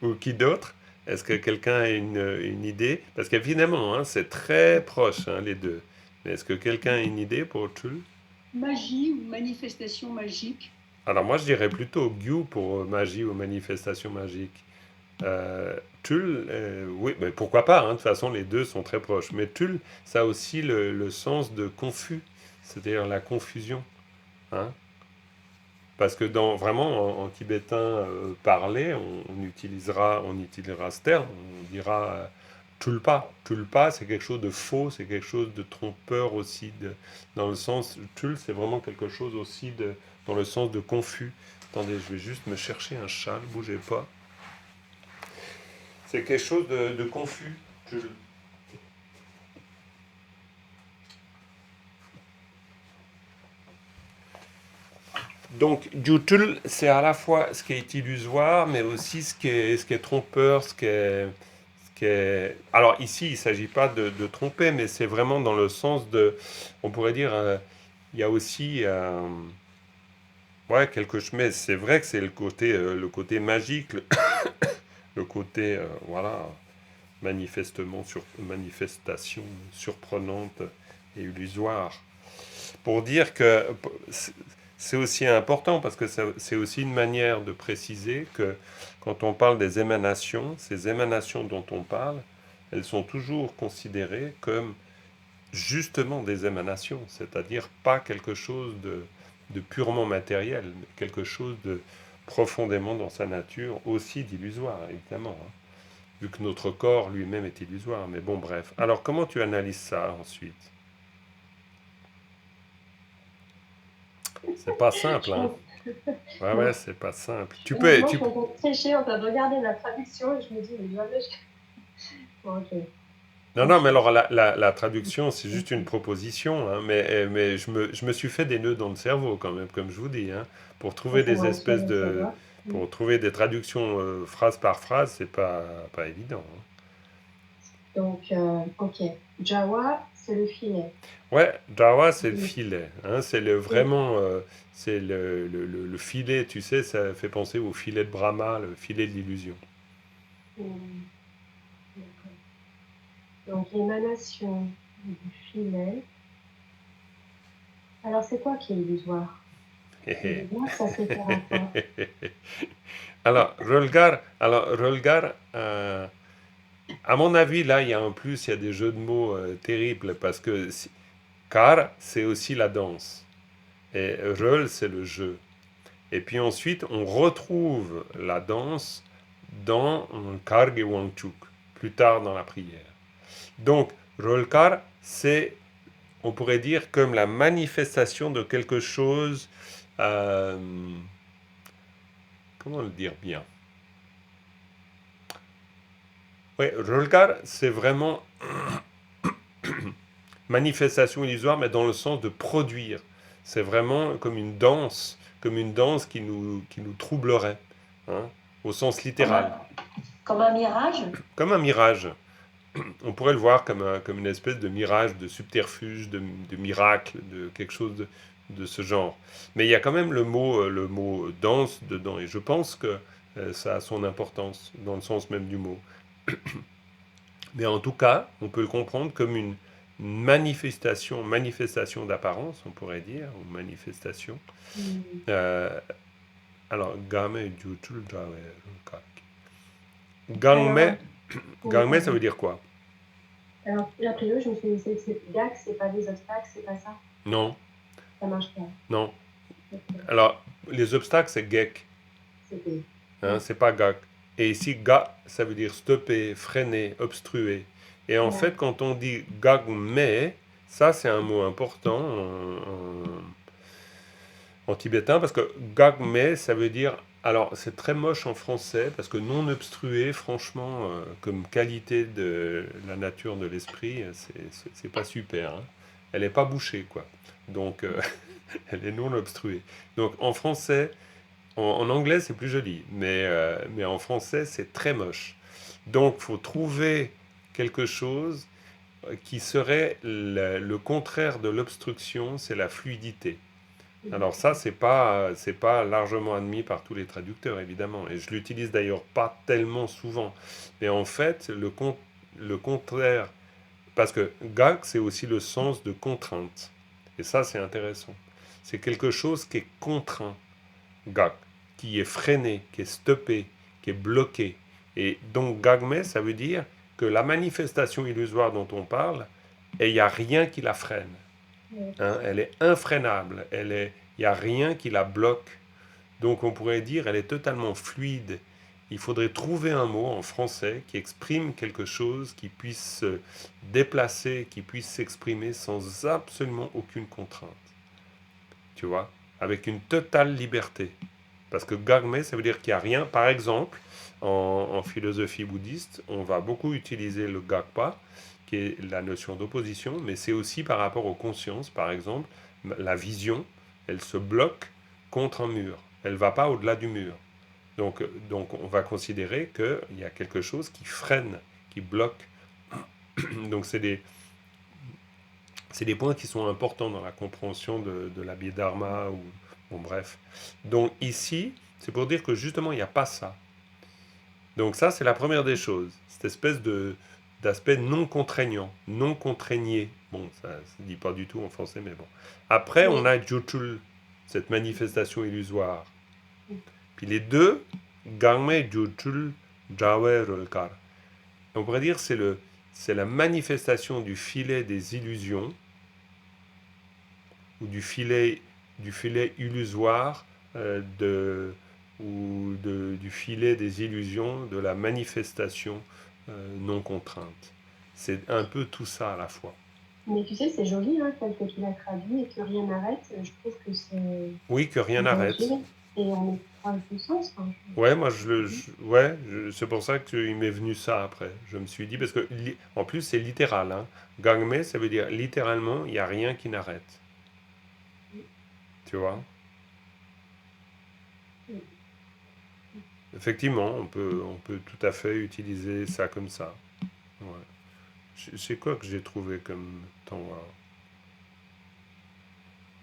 Ou qui d'autre? Est-ce que quelqu'un a une idée? Parce qu'évidemment, c'est très proche, les deux. Mais est-ce que quelqu'un a une idée pour Tul? Magie ou manifestation magique. Alors moi, je dirais plutôt Gyu pour magie ou manifestation magique. Tul, oui, mais pourquoi pas, de toute façon, les deux sont très proches. Mais Tul, ça a aussi le sens de confus, c'est-à-dire la confusion. Hein. Parce que vraiment en tibétain parlé, on utilisera ce terme, on dira tulpa. Tulpa, c'est quelque chose de faux, c'est quelque chose de trompeur aussi, dans le sens, tul, c'est vraiment quelque chose aussi dans le sens de confus. Attendez, je vais juste me chercher un chat, ne bougez pas. C'est quelque chose de confus, tul. Donc, Jutul, c'est à la fois ce qui est illusoire, mais aussi ce qui est trompeur, Alors ici, il ne s'agit pas de tromper, mais c'est vraiment dans le sens de... On pourrait dire, il y a aussi... ouais, mais c'est vrai que c'est le côté magique, le côté, voilà, manifestation surprenante et illusoire. Pour dire que c'est aussi important parce que c'est aussi une manière de préciser que quand on parle des émanations, ces émanations dont on parle, elles sont toujours considérées comme justement des émanations, c'est-à-dire pas quelque chose de purement matériel, mais quelque chose de profondément dans sa nature, aussi d'illusoire, évidemment, vu que notre corps lui-même est illusoire. Mais bon, bref. Alors, comment tu analyses ça ensuite? C'est pas simple, hein. Ouais, c'est pas simple. Tu peux. Moi, je suis en train de tricher, en train de regarder la traduction et je me dis, mais jamais je... Bon, ok. Non, mais alors la traduction, c'est juste une proposition, mais je me suis fait des nœuds dans le cerveau quand même, comme je vous dis, pour trouver des espèces de... Pour trouver des traductions phrase par phrase, c'est pas évident. Donc, ok. Jawa, c'est le filet. Ouais, Jawa, c'est le Mm. filet. Hein, c'est Oui. vraiment c'est le filet, tu sais, ça fait penser au filet de Brahma, le filet de l'illusion. Mm. D'accord. Donc, l'émanation du filet. Alors, c'est quoi qui est illusoire? L'illusion, ça se sert à quoi? Rolgar, à mon avis, là, il y a en plus, il y a des jeux de mots terribles parce que car, c'est aussi la danse. Et Röl, c'est le jeu. Et puis ensuite, on retrouve la danse dans Karg et Wangchuk, plus tard dans la prière. Donc, Rolkar, c'est, on pourrait dire, comme la manifestation de quelque chose, euh, comment le dire bien? Oui, Rolkar, c'est vraiment manifestation illusoire, mais dans le sens de produire. C'est vraiment comme une danse qui nous troublerait, hein, au sens Comme littéral. comme un mirage? Comme un mirage. On pourrait le voir comme une espèce de mirage, de subterfuge, de miracle, de quelque chose de ce genre. Mais il y a quand même le mot danse dedans, et je pense que ça a son importance, dans le sens même du mot. Mais en tout cas, on peut le comprendre comme une manifestation d'apparence, on pourrait dire, ou manifestation. Mm. Euh, alors, Game Jutul Jawe Rukak. Alors, Gangme, oui, Gangme, ça pardon. veut dire quoi? Alors, la priori, je me suis dit, c'est GAC, c'est pas des obstacles, c'est pas ça. Non, Ça marche pas. non. Ok. Alors, les obstacles, c'est Gek, C'était. hein, c'est pas Gak. Et ici, Ga, ça veut dire stopper, freiner, obstruer. Et en Ouais. fait, quand on dit Gagme, ça, c'est un mot important en tibétain, parce que Gagme, ça veut dire. Alors, c'est très moche en français, parce que non obstrué, franchement, comme qualité de la nature de l'esprit, c'est pas super. Hein. Elle n'est pas bouchée, quoi. Donc, elle est non obstruée. Donc, en français, en anglais, c'est plus joli, mais en français, c'est très moche. Donc, il faut trouver quelque chose qui serait le contraire de l'obstruction, c'est la fluidité. Alors ça, c'est pas largement admis par tous les traducteurs, évidemment, et je l'utilise d'ailleurs pas tellement souvent. Mais en fait, le contraire, parce que gag, c'est aussi le sens de contrainte. Et ça, c'est intéressant. C'est quelque chose qui est contraint, gag, qui est freiné, qui est stoppé, qui est bloqué. Et donc gagme, ça veut dire que la manifestation illusoire dont on parle, il n'y a rien qui la freine. Ouais. Hein, elle est infreinable, il n'y a rien qui la bloque. Donc on pourrait dire elle est totalement fluide. Il faudrait trouver un mot en français qui exprime quelque chose, qui puisse se déplacer, qui puisse s'exprimer sans absolument aucune contrainte. Tu vois, avec une totale liberté. Parce que gagme, ça veut dire qu'il n'y a rien. Par exemple, en philosophie bouddhiste, on va beaucoup utiliser le gagpa, qui est la notion d'opposition, mais c'est aussi par rapport aux consciences. Par exemple, la vision, elle se bloque contre un mur. Elle ne va pas au-delà du mur. Donc on va considérer qu'il y a quelque chose qui freine, qui bloque. Donc c'est des points qui sont importants dans la compréhension de l'Abhidharma ou bon bref. Donc ici, c'est pour dire que justement il n'y a pas ça. Donc ça c'est la première des choses, cette espèce de d'aspect non contraignant, non contraigné. Bon, ça se dit pas du tout en français, mais bon. Après, on Mais, a Juchul, cette manifestation illusoire. Puis les deux, Gangme Juchul Jawe Rolkar. On pourrait dire c'est la manifestation du filet des illusions ou du filet illusoire du filet des illusions, de la manifestation non contrainte. C'est un peu tout ça à la fois. mais tu sais, c'est joli, hein, tel que tu l'as traduit et que rien n'arrête. Je trouve que Oui, que rien c'est bien n'arrête. résumé. Et on est proche du sens. Enfin, Ouais, moi, ouais, c'est pour ça qu'il m'est venu ça après. Je me suis dit, parce que, en plus, c'est littéral. Hein. Gangme, ça veut dire littéralement, il n'y a rien qui n'arrête. Tu vois? Effectivement, on peut tout à fait utiliser ça comme ça. Ouais. C'est quoi que j'ai trouvé comme temps?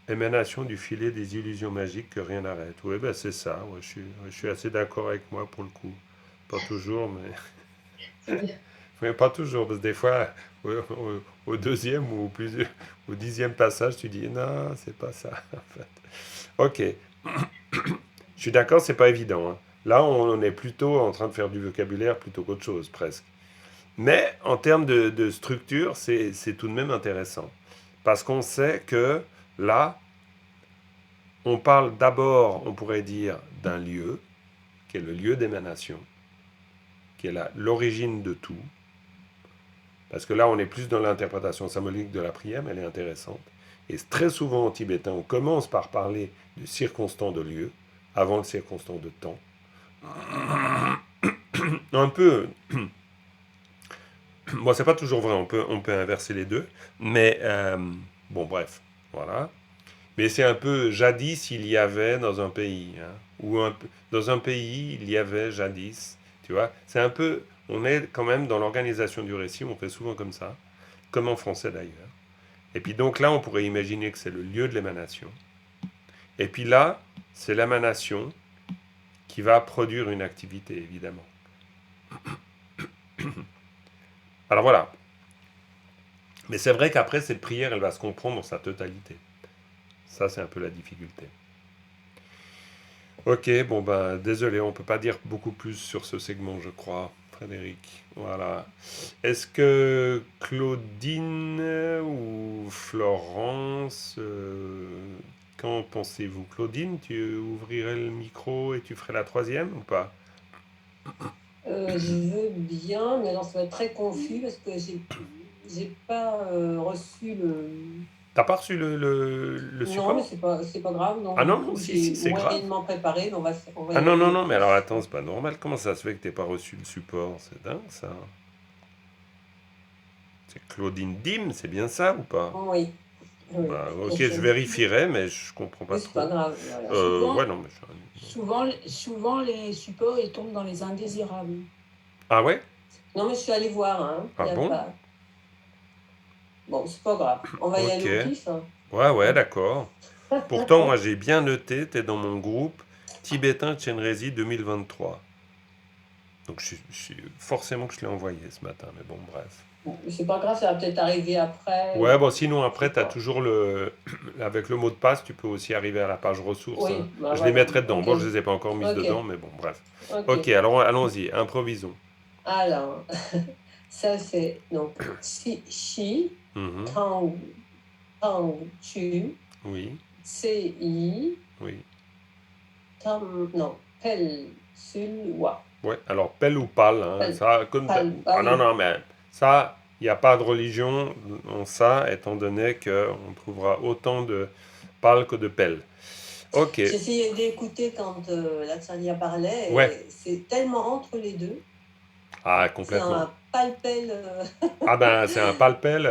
Émanation du filet des illusions magiques que rien n'arrête. Oui, ben c'est ça. Ouais, je suis assez d'accord avec moi pour le coup. Pas toujours, mais... C'est bien. Mais pas toujours, parce que des fois, au deuxième ou au 10e passage, tu dis non, c'est pas ça, en fait. Ok, je suis d'accord, c'est pas évident, hein. Là, on est plutôt en train de faire du vocabulaire plutôt qu'autre chose, presque. Mais en termes de structure, c'est tout de même intéressant. Parce qu'on sait que là, on parle d'abord, on pourrait dire, d'un lieu, qui est le lieu d'émanation, qui est l'origine de tout. Parce que là, on est plus dans l'interprétation symbolique de la prière, mais elle est intéressante. Et très souvent en tibétain, on commence par parler du circonstant de lieu, avant le circonstant de temps. Un peu. Bon, c'est pas toujours vrai, on peut inverser les deux. Mais, bon, bref, voilà. Mais c'est un peu jadis, il y avait dans un pays. Hein, dans un pays, il y avait jadis. Tu vois, c'est un peu. On est quand même dans l'organisation du récit, on fait souvent comme ça, comme en français d'ailleurs. Et puis donc là, on pourrait imaginer que c'est le lieu de l'émanation. Et puis là, c'est l'émanation qui va produire une activité, évidemment. Alors voilà. Mais c'est vrai qu'après, cette prière, elle va se comprendre dans sa totalité. Ça, c'est un peu la difficulté. Ok, bon ben, désolé, on ne peut pas dire beaucoup plus sur ce segment, je crois, Frédéric. Voilà. Est-ce que Claudine ou Florence, qu'en pensez-vous? Claudine, tu ouvrirais le micro et tu ferais la troisième ou pas? Je veux bien, mais alors ça va être très confus parce que j'ai pas reçu le. T'as pas reçu le Non, mais support? c'est pas grave. Ah Donc, du non, non, coup, si, j'ai c'est grave. moyennement préparé, mais on va Ah y non, non, aller. non, mais alors attends, c'est pas normal. Comment ça se fait que t'aies pas reçu le support? C'est dingue, ça. C'est Claudine Dim, c'est bien ça ou pas? Oui, oui. Bah, ok, je vérifierai, mais je comprends pas Oui, c'est pas trop. grave. Voilà. Ouais, Souvent, non, mais souvent, les supports, ils tombent dans les indésirables. Ah ouais? Non, mais je suis allée voir, hein. Il Ah y a bon? pas. Bon, c'est pas grave. On va y Ok. aller au pif, hein. Ouais, d'accord. Pourtant, moi, j'ai bien noté, t'es dans mon groupe Tibétain Chenrezig 2023. Donc, forcément que je l'ai envoyé ce matin, mais bon, bref. Bon, c'est pas grave, ça va peut-être arriver après. Ouais, bon, sinon, Je sais après, t'as pas. toujours avec le mot de passe, tu peux aussi arriver à la page ressources, hein. Oui, bah Je les voilà. mettrai dedans. Ok, Bon, je les ai pas encore mises ok, dedans, mais bon, bref. Ok, ok. alors, allons-y, improvisons. Alors, ça c'est donc Shi, Mhm. Tang, Tang, Chu, Oui, Ci, oui. Tam, non, Pel, Sul, Wa. Ouais, alors pelle ou pâle, hein, Pel, ça, comme Pal, ah ah non, oui. non, mais ça, il n'y a pas de religion en ça, étant donné qu'on trouvera autant de pâle que de pelle. Ok, J'essayais d'écouter quand la Tsalia ouais, parlait et c'est tellement entre les deux. ah, C'est complètement. un palpel. Ah ben, c'est un palpel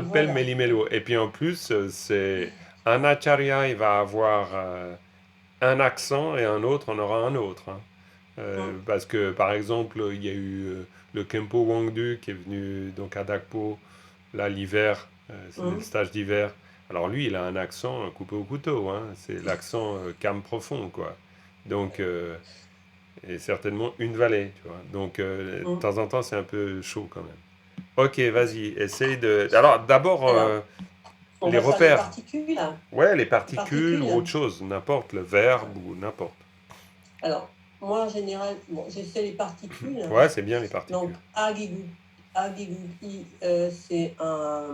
Voilà. méli-mélo. Et puis en plus, c'est un acharya, il va avoir un accent et un autre en aura un autre, hein. Hum, Parce que, par exemple, il y a eu le Kempo Wangdu qui est venu donc à Dakpo, là, l'hiver, c'est le hum. stage d'hiver. Alors lui, il a un accent coupé au couteau, hein. C'est l'accent calme profond, quoi. Donc, et certainement une vallée, tu vois. Donc, de Hum. temps en temps, c'est un peu chaud quand même. Ok, vas-y, essaye de... Alors, d'abord, Alors, on les va faire les repères. particules, là. Ouais, les Les particules ou particules. autre chose, n'importe, le verbe ou n'importe. Alors, moi, en général, bon, j'ai fait les particules. Ouais, c'est bien les Donc, particules. agigugi, c'est un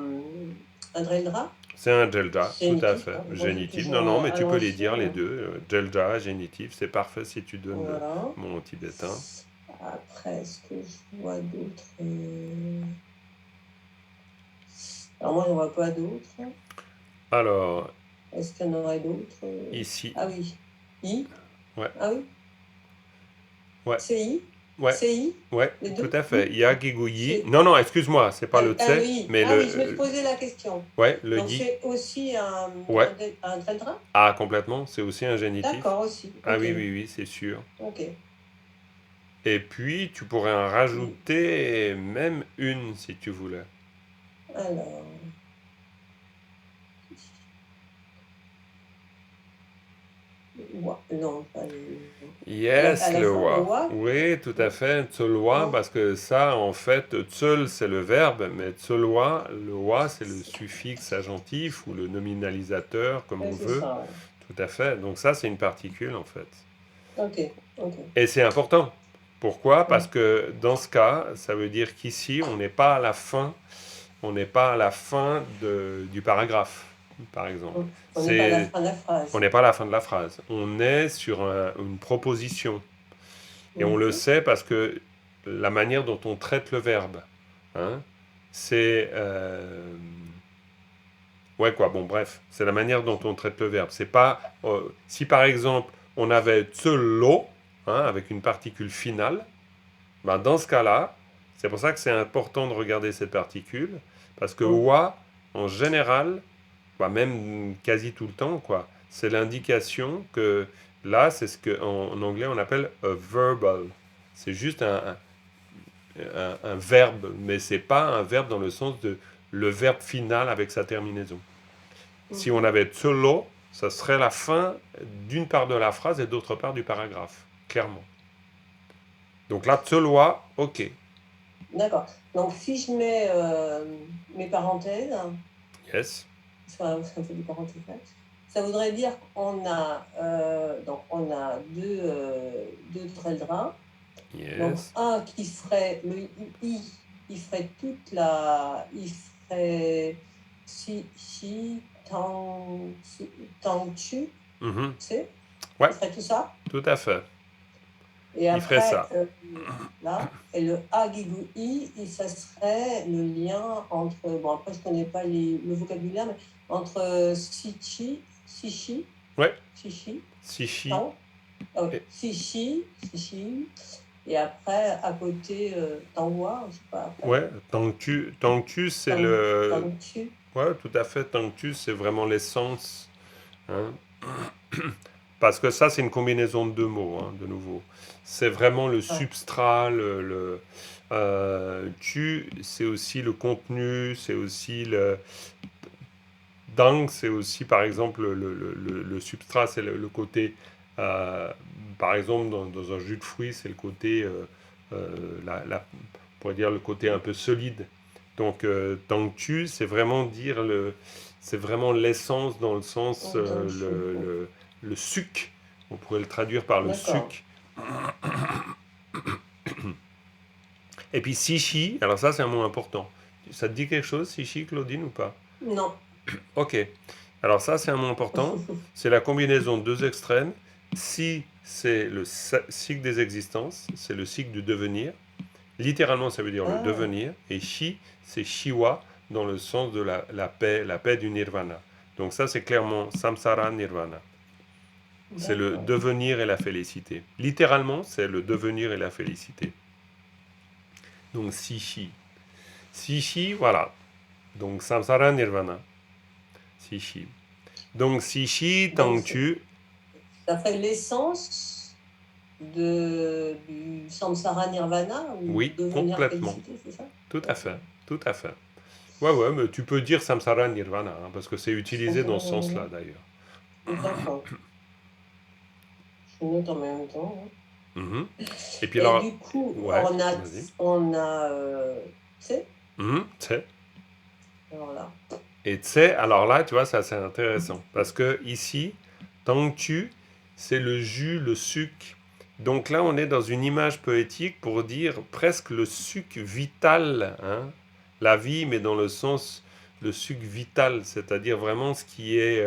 dreldra C'est un Jelda, tout à génitif, fait. hein. Moi, j'ai Génitif. Non, toujours non, mais tu peux les allongé, dire les hein. deux. Jelda, génitif, c'est parfait si tu donnes le Voilà. mot en tibétain. Après, est-ce que je vois d'autres Alors, moi, je ne vois pas d'autres. Alors, Est-ce qu'il y en aurait d'autres ici. Ah oui. I Ouais, Ah oui. ouais, CI ouais, CI ouais, Les tout deux à fait. Yagiguyi. C'est Non, non, excuse-moi, c'est pas le tse, oui. mais Ah oui, je me posais la question. ouais, le Donc, yi. c'est aussi Ouais. un dreldra Ah, complètement, c'est aussi un génitif. D'accord, aussi. Ah Ok. oui, oui, oui, c'est sûr. Ok. Et puis, tu pourrais en rajouter même une si tu voulais. Alors, non, pas Yes, à la le fin, le wa. wa. Oui, tout à fait, tsolwa, Oh, parce que ça, en fait, tsol, c'est le verbe, mais tsolwa, le wa, c'est le suffixe agentif ou le nominalisateur, comme ouais, on c'est veut. ça. Ouais. Tout à fait. Donc ça, c'est une particule, en fait. Ok, ok. Et c'est important. Pourquoi? Parce Mm. que dans ce cas, ça veut dire qu'ici, on n'est pas à la fin, on n'est pas à la fin du paragraphe, par exemple. On n'est pas à la C'est, fin de la on phrase. n'est pas à la fin de la phrase. On est sur une proposition. Et on le Mhm. sait parce que la manière dont on traite le verbe, hein, c'est... ouais, quoi, bon, bref, c'est la manière dont on traite le verbe. C'est pas... si par exemple, on avait tselo, hein, avec une particule finale, ben, dans ce cas-là, c'est pour ça que c'est important de regarder cette particule, parce que Mm. wa, en général, bah, même quasi tout le temps, quoi, c'est l'indication que là, c'est ce qu'en anglais on appelle a verbal. C'est juste un verbe, mais c'est pas un verbe dans le sens de le verbe final avec sa terminaison. Si on Mhm. avait tsolo, ça serait la fin d'une part de la phrase et d'autre part du paragraphe, clairement. Donc là, tsoloa, ok. D'accord. Donc, si je mets mes parenthèses, Yes. ça fait des parenthèses, ça voudrait dire qu'on a, donc on a deux traits de draps. Donc, Yes. un qui ferait le I, il ferait toute la. Il ferait si, tang, tu, Mhm. tu sais, Ouais, il ferait tout ça. tout à fait. Et Il ferait après, ça. là, et le agigou i, ça serait le lien entre. Bon, après, je ne connais pas le vocabulaire, mais entre sichi, Ouais, chichi, sishi. non, Et- sichi, et après, à côté, tangwa, je sais pas, après, Ouais, Tangtu, c'est le... tangtu. Ouais, tout à fait, Tangtu, c'est vraiment l'essence. Hein. Parce que ça, c'est une combinaison de deux mots, hein, de nouveau. C'est vraiment le Ouais. substrat, tu, c'est aussi le contenu, c'est aussi le... Dang, c'est aussi, par exemple, le substrat, c'est le côté... par exemple, dans un jus de fruits, c'est le côté... on pourrait dire le côté un peu solide. Donc, tangtu, c'est vraiment dire le... C'est vraiment l'essence dans le sens... Tangchu. le suc. On pourrait le traduire par le D'accord. suc. Et puis sichi, alors ça c'est un mot important. Ça te dit quelque chose, sichi, Claudine, ou pas? Non. Ok. Alors ça c'est un mot important. C'est la combinaison de deux extrêmes. Si c'est le cycle des existences, c'est le cycle du devenir. Littéralement ça veut dire le Ah, devenir. Et shi, c'est shiwa dans le sens de la paix du nirvana. Donc ça c'est clairement samsara nirvana. C'est le d'accord. devenir et la félicité. Littéralement, c'est le devenir et la félicité. Donc, Sishi. Sishi, voilà. Donc, Samsara Nirvana. Sishi. Donc, Sishi, Donc, Tangtu. ça fait l'essence du samsara nirvana ou Oui, devenir complètement. félicité, c'est ça? Tout à fait. Tout à fait. Ouais, ouais, mais tu peux dire Samsara Nirvana, hein, parce que c'est utilisé dans Samsara ce nirvana. sens-là, d'ailleurs. D'accord. Je note en même temps. Hein. Mhm. Et puis Et alors, du coup, ouais, vas-y. on a, tu sais, Tse. alors là, Et tse, alors là, tu vois, c'est assez intéressant. Parce que ici, Tangtu, c'est le jus, le suc. Donc là, on est dans une image poétique pour dire presque le suc vital. Hein, la vie, mais dans le sens, le suc vital, c'est-à-dire vraiment ce qui est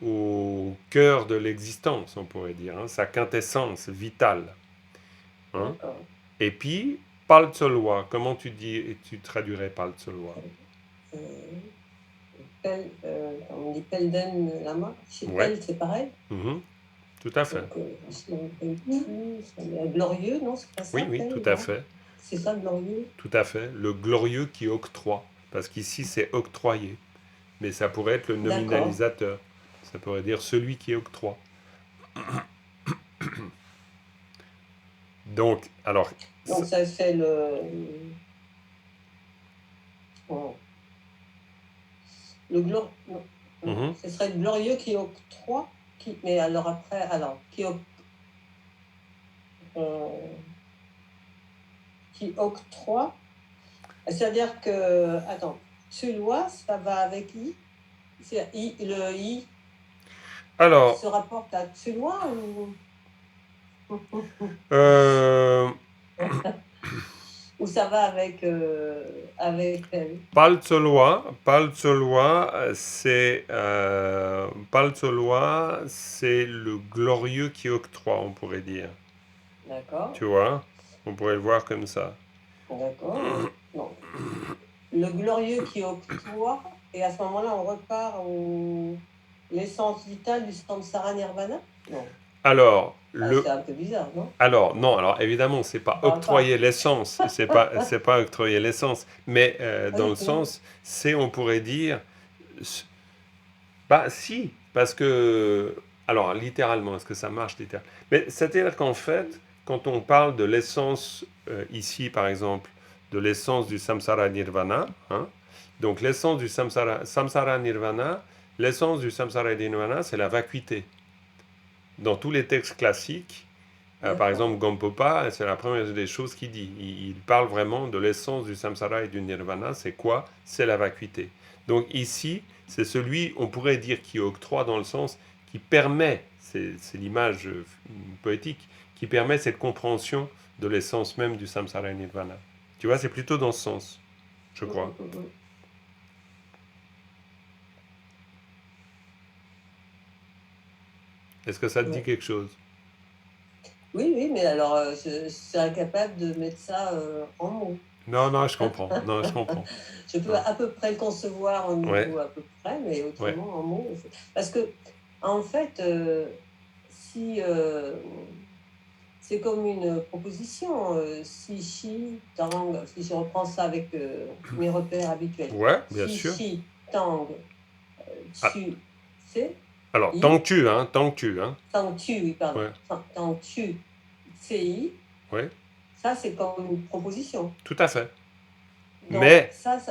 au cœur de l'existence, on pourrait dire. Hein, sa quintessence vitale. Hein. d'accord. Et puis, Paltsoloa, comment tu traduirais Paltsoloa? On dit Pelden Lama. Chez Ouais. Pel, c'est pareil. Mhm. Tout à fait. Donc, je me rappelle plus. Glorieux, non, c'est pas ça, Oui, oui, Pel, tout à non? fait. C'est ça, glorieux. Tout à fait. Le glorieux qui octroie. Parce qu'ici, c'est octroyer. Mais ça pourrait être le D'accord. nominalisateur. Ça pourrait dire celui qui octroie. Donc, alors, Donc ça fait oh, non, mhm. ce serait le glorieux qui octroie, mais alors après, qui octroie, c'est-à-dire que, attends, Tsulois, ça va avec I, le I Alors, se rapporte à Tsulois ou euh, ça va avec elle? Palzolois, c'est le glorieux qui octroie, on pourrait dire. D'accord, Tu vois? On pourrait le voir comme ça. d'accord. Non. Le glorieux qui octroie, et à ce moment-là, on repart au l'essence vitale du samsara nirvana? Non. Alors, C'est un peu bizarre, non? non, alors évidemment, c'est pas Enfin, octroyer l'essence, c'est pas octroyer l'essence, mais dans le sens, on pourrait dire, bah si, parce que, alors littéralement, est-ce que ça marche littéralement? Mais c'est-à-dire qu'en fait, quand on parle de l'essence ici, par exemple, de l'essence du samsara nirvana, hein, donc l'essence du samsara nirvana, l'essence du samsara nirvana, c'est la vacuité. Dans tous les textes classiques, par exemple, Gampopa, c'est la première des choses qu'il dit. Il parle vraiment de l'essence du samsara et du nirvana. C'est quoi? C'est la vacuité. Donc ici, c'est celui, on pourrait dire, qui octroie dans le sens qui permet, c'est l'image poétique, qui permet cette compréhension de l'essence même du samsara et nirvana. Tu vois, c'est plutôt dans ce sens, je crois. Est-ce que ça te dit quelque chose? Oui, mais alors je suis incapable de mettre ça en mots. Non, je comprends. Non, je comprends. Je peux à peu près le concevoir au niveau à peu près, mais autrement en mots. Parce que, en fait, si c'est comme une proposition, si, tang, si je reprends ça avec mes repères habituels. Ouais, bien sûr. Si, tang, tu, c'est. Alors, tant que tu, hein. Oui, pardon. Ouais. Tant tu, CI. Ouais. Ça, c'est comme une proposition. Tout à fait. Donc, mais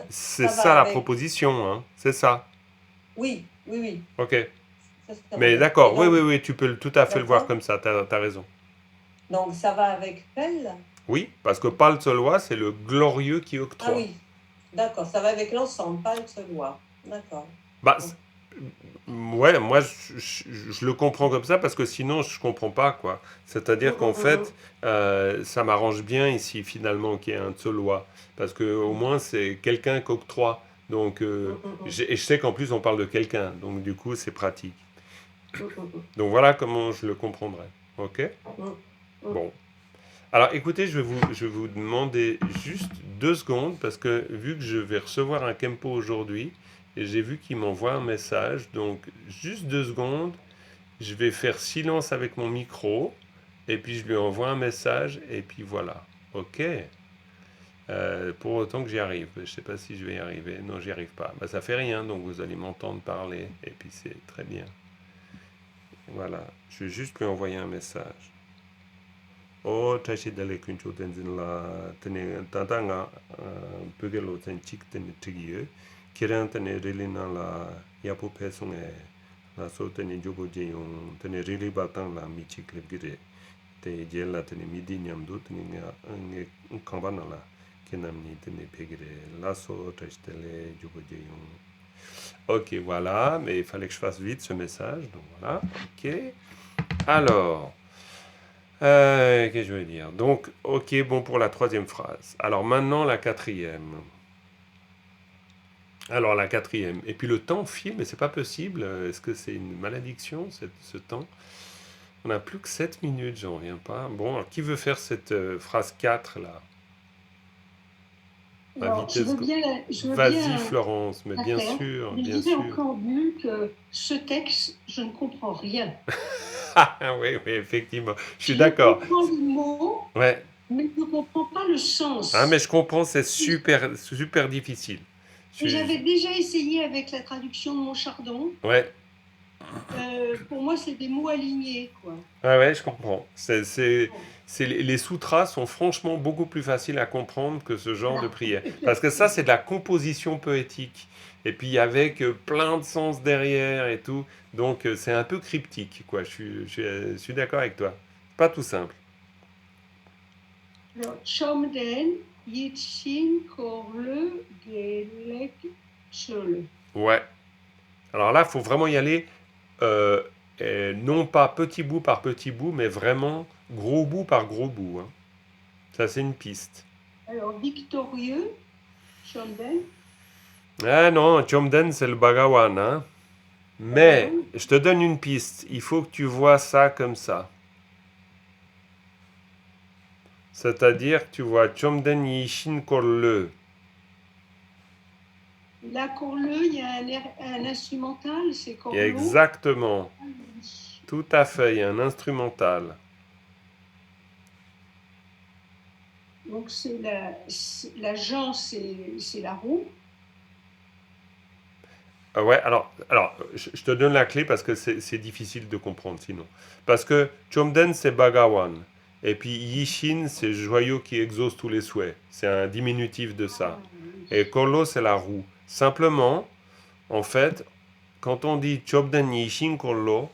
c'est ça la proposition, hein. C'est ça. Oui. Ok. Ça, mais d'accord, oui, tu peux tout à fait le voir comme ça, tu as raison. Donc, ça va avec Pel? Oui, parce que Palzolois, c'est le glorieux qui octroie. Ah oui, d'accord, ça va avec l'ensemble, Palzolois. D'accord. Bah, ouais, moi, je le comprends comme ça parce que sinon, je comprends pas, quoi. C'est-à-dire qu'en fait, ça m'arrange bien ici, finalement, qu'il y ait un Tsolois. Parce que au moins, c'est quelqu'un qui octroie. Donc, et je sais qu'en plus, on parle de quelqu'un. Donc, du coup, c'est pratique. Donc, voilà comment je le comprendrais. Ok? Bon. Alors, écoutez, je vais vous demander juste 2 secondes parce que vu que je vais recevoir un Kempo aujourd'hui, et j'ai vu qu'il m'envoie un message, donc juste 2 secondes, je vais faire silence avec mon micro, et puis je lui envoie un message, et puis voilà. Ok. Pour autant que j'y arrive. Je ne sais pas si je vais y arriver. Non, j'y arrive pas. Bah, ça fait rien, donc vous allez m'entendre parler, et puis c'est très bien. Voilà. Je vais juste lui envoyer un message. O tashi dale kuncho tenzin la tene tata nga pöge lo ten chik tene tigiye kiran tene rili na la yapu pesung la so tene jobo jeyong tene rili batang la mi chik gire te jel la tene midi nyamdu tene nga kamba na la kenam ni tene pegire la so tashi dale jobo jeyong. Ok, voilà, mais il fallait que je fasse vite ce message, donc voilà, ok. Alors, qu'est-ce que je veux dire? Donc, ok, bon pour la 3e phrase. Alors maintenant, la 4e. Alors, la 4e. Et puis le temps file, mais c'est pas possible. Est-ce que c'est une malédiction, ce temps? On n'a plus que 7 minutes, j'en reviens pas. Bon, alors, qui veut faire cette phrase 4, là? Alors, je veux bien Vas-y, Florence, mais bien sûr, mais bien je dirais sûr. en préambule que ce texte, je ne comprends rien. Oui, effectivement. Je suis d'accord. Je comprends les mots, ouais. mais je ne comprends pas le sens. Ah, mais je comprends, c'est super difficile. J'avais déjà essayé avec la traduction de Montchardon. Ouais. Pour moi, c'est des mots alignés, quoi. Ah ouais, je comprends. Les sutras sont franchement beaucoup plus faciles à comprendre que ce genre de prière. Parce que ça, c'est de la composition poétique. Et puis avec plein de sens derrière et tout. Donc c'est un peu cryptique, quoi. Je suis d'accord avec toi. Pas tout simple. Alors, Chomden, Yitchin, Korle, Gelek, Chole. Ouais. Alors là, il faut vraiment y aller, euh, non pas petit bout par petit bout, mais vraiment gros bout par gros bout, hein. Ça, c'est une piste. Alors, victorieux, Chomden. Ah non, Chomden, c'est le Bhagawan, hein. Mais, je te donne une piste. Il faut que tu vois ça comme ça. C'est-à-dire que tu vois Chomden Yishin Korle. La Korle, il y a un instrumental, c'est Korlo. Exactement. Tout à fait, il y a un instrumental. Donc, la Jean, c'est la roue. Ah ouais, alors je te donne la clé parce que c'est difficile de comprendre sinon. Parce que Chomden, c'est Bhagawan. Et puis Yishin, c'est joyau qui exauce tous les souhaits. C'est un diminutif de ça. Et Kolo, c'est la roue. Simplement, en fait, quand on dit Chomden Yishin Kolo,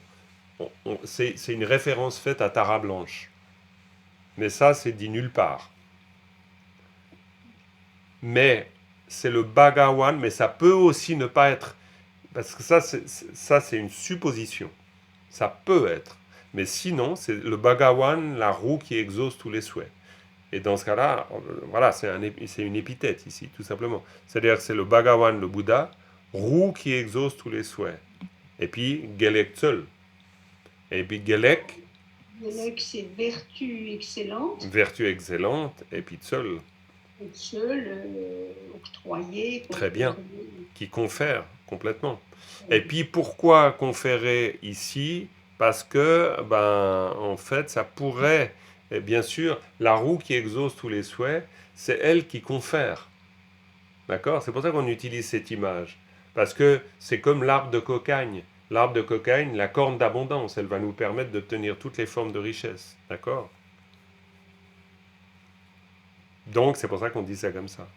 c'est une référence faite à Tara Blanche. Mais ça, c'est dit nulle part. Mais c'est le Bhagawan, mais ça peut aussi ne pas être. Parce que ça, c'est une supposition. Ça peut être. Mais sinon, c'est le Bhagawan, la roue qui exauce tous les souhaits. Et dans ce cas-là, voilà, c'est une épithète ici, tout simplement. C'est-à-dire que c'est le Bhagawan, le Bouddha, roue qui exauce tous les souhaits. Et puis, Gelek Tsul. Et puis, Gelek, Gelek, c'est vertu excellente. vertu excellente, et puis Tsul. Seul, octroyé. Très bien. Qui confère complètement. Et puis pourquoi conférer ici? Parce que, ben, en fait, ça pourrait, et bien sûr, la roue qui exauce tous les souhaits, c'est elle qui confère. D'accord? C'est pour ça qu'on utilise cette image. Parce que c'est comme l'arbre de cocagne. L'arbre de cocagne, la corne d'abondance, elle va nous permettre d'obtenir toutes les formes de richesse. D'accord? Donc, c'est pour ça qu'on dit ça comme ça.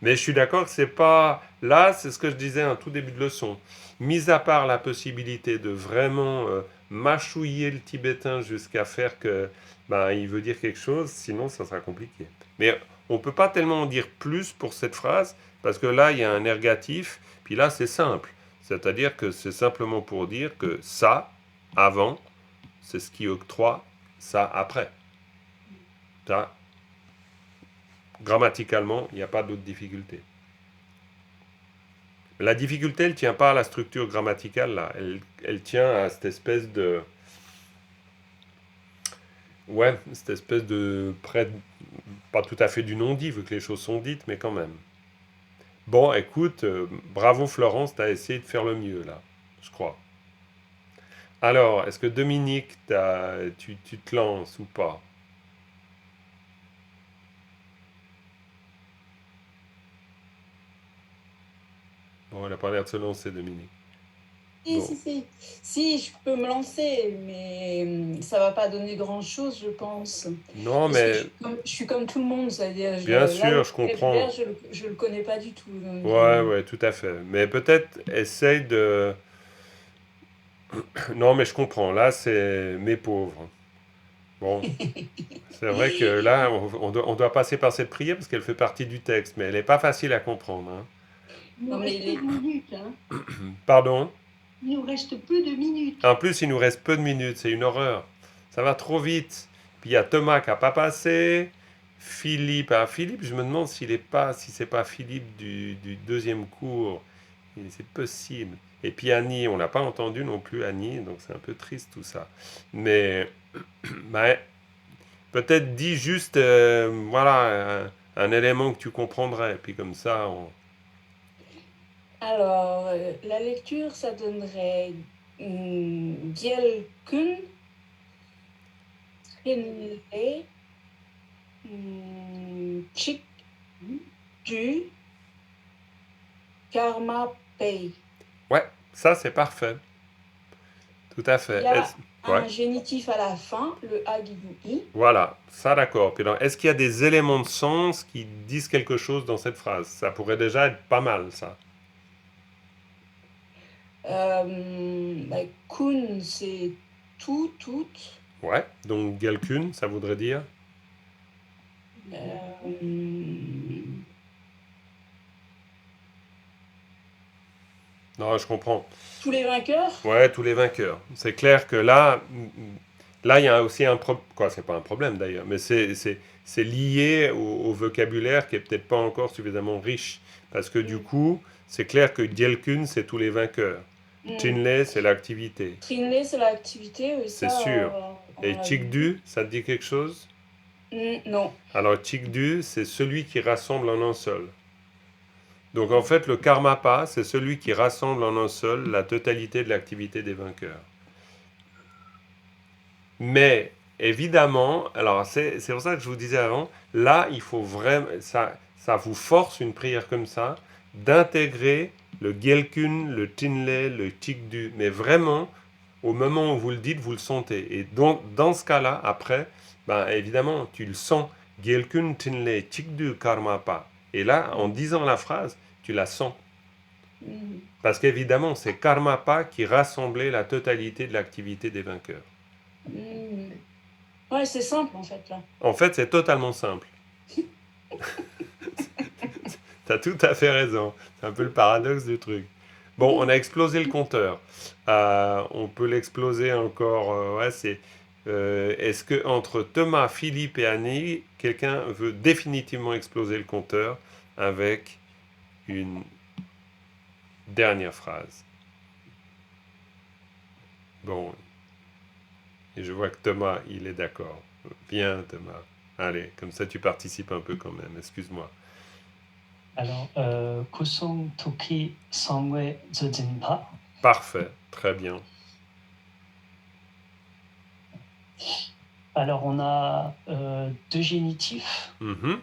Mais je suis d'accord que c'est pas. Là, c'est ce que je disais en tout début de leçon. Mis à part la possibilité de vraiment mâchouiller le tibétain jusqu'à faire que ben, il veut dire quelque chose, sinon ça sera compliqué. Mais on ne peut pas tellement en dire plus pour cette phrase, parce que là, il y a un ergatif, puis là, c'est simple. C'est-à-dire que c'est simplement pour dire que ça, avant, c'est ce qui octroie ça après. Ça, grammaticalement, il n'y a pas d'autre difficulté. La difficulté, elle ne tient pas à la structure grammaticale, là. Elle tient à cette espèce de. Ouais, cette espèce de. Pas tout à fait du non-dit, vu que les choses sont dites, mais quand même. Bon, écoute, bravo Florence, tu as essayé de faire le mieux, là, je crois. Alors, est-ce que Dominique, tu te lances ou pas? Bon, elle n'a pas l'air de se lancer, Dominique. Si, Bon. si, si. Si, je peux me lancer, mais ça va pas donner grand-chose, je pense. Non, Parce que mais je suis comme tout le monde, c'est-à-dire, bien là, sûr, le je comprends. vocabulaire, je le connais pas du tout. Donc, Ouais, ouais, tout à fait. Mais peut-être essaye de. Non, mais je comprends. Là, c'est mes pauvres. Bon, c'est vrai que là, on doit passer par cette prière parce qu'elle fait partie du texte, mais elle n'est pas facile à comprendre, hein. Il nous Non, mais reste peu de minutes. Hein. Pardon? Il nous reste peu de minutes. En plus, il nous reste peu de minutes, c'est une horreur. Ça va trop vite. Puis il y a Thomas qui n'a pas passé. Philippe, Philippe, je me demande si c'est pas Philippe du deuxième cours. C'est possible. Et puis Annie, on l'a pas entendu non plus, Annie, donc c'est un peu triste tout ça. Mais bah, peut-être dis juste, voilà, un élément que tu comprendrais. Puis comme ça, alors, la lecture, ça donnerait Gyelkun, Trinle, Chik, Du, Karma Pei. Ouais, ça c'est parfait. Tout à fait. Il y a Ouais, un génitif à la fin, le agui. voilà, ça d'accord. Puis alors, est-ce qu'il y a des éléments de sens qui disent quelque chose dans cette phrase? Ça pourrait déjà être pas mal, ça. Kun, c'est tout, toute. Ouais, donc Gelkun, ça voudrait dire? Euh, Non, je comprends. tous les vainqueurs. Ouais, tous les vainqueurs. C'est clair que là, il y a aussi un problème. Quoi, c'est pas un problème d'ailleurs, mais c'est lié au vocabulaire qui est peut-être pas encore suffisamment riche. Parce que du coup, c'est clair que Gelkun, c'est tous les vainqueurs. Chinle, c'est l'activité. Trinley, c'est l'activité, oui, C'est ça. sûr. On Et l'a vu. Chikdu, ça te dit quelque chose? Non. Alors, Chikdu, c'est celui qui rassemble en un seul. Donc, en fait, le Karmapa, c'est celui qui rassemble en un seul la totalité de l'activité des vainqueurs. Mais, évidemment, alors c'est pour ça que je vous disais avant, là, il faut vraiment, ça vous force une prière comme ça, d'intégrer le Gelkun, le Tinle, le Chikdu. Mais vraiment, au moment où vous le dites, vous le sentez. Et donc, dans ce cas-là, après, ben, évidemment, tu le sens. Gelkun, Tinle, Chikdu, Karmapa. Et là, en disant la phrase, tu la sens. Mm. Parce qu'évidemment, c'est Karmapa qui rassemblait la totalité de l'activité des vainqueurs. Mm. Ouais, c'est simple en fait là. En fait, c'est totalement simple. T'as tout à fait raison. C'est un peu le paradoxe du truc. Bon, on a explosé le compteur. On peut l'exploser encore. Ouais, est-ce que entre Thomas, Philippe et Annie, quelqu'un veut définitivement exploser le compteur avec une dernière phrase? Bon, et je vois que Thomas, il est d'accord. Bien, Thomas. Allez, comme ça tu participes un peu quand même. Excuse-moi. Alors, Kusung Toki Sangwe Zejinpa. Parfait, très bien. Alors, on a deux génitifs. Mhm.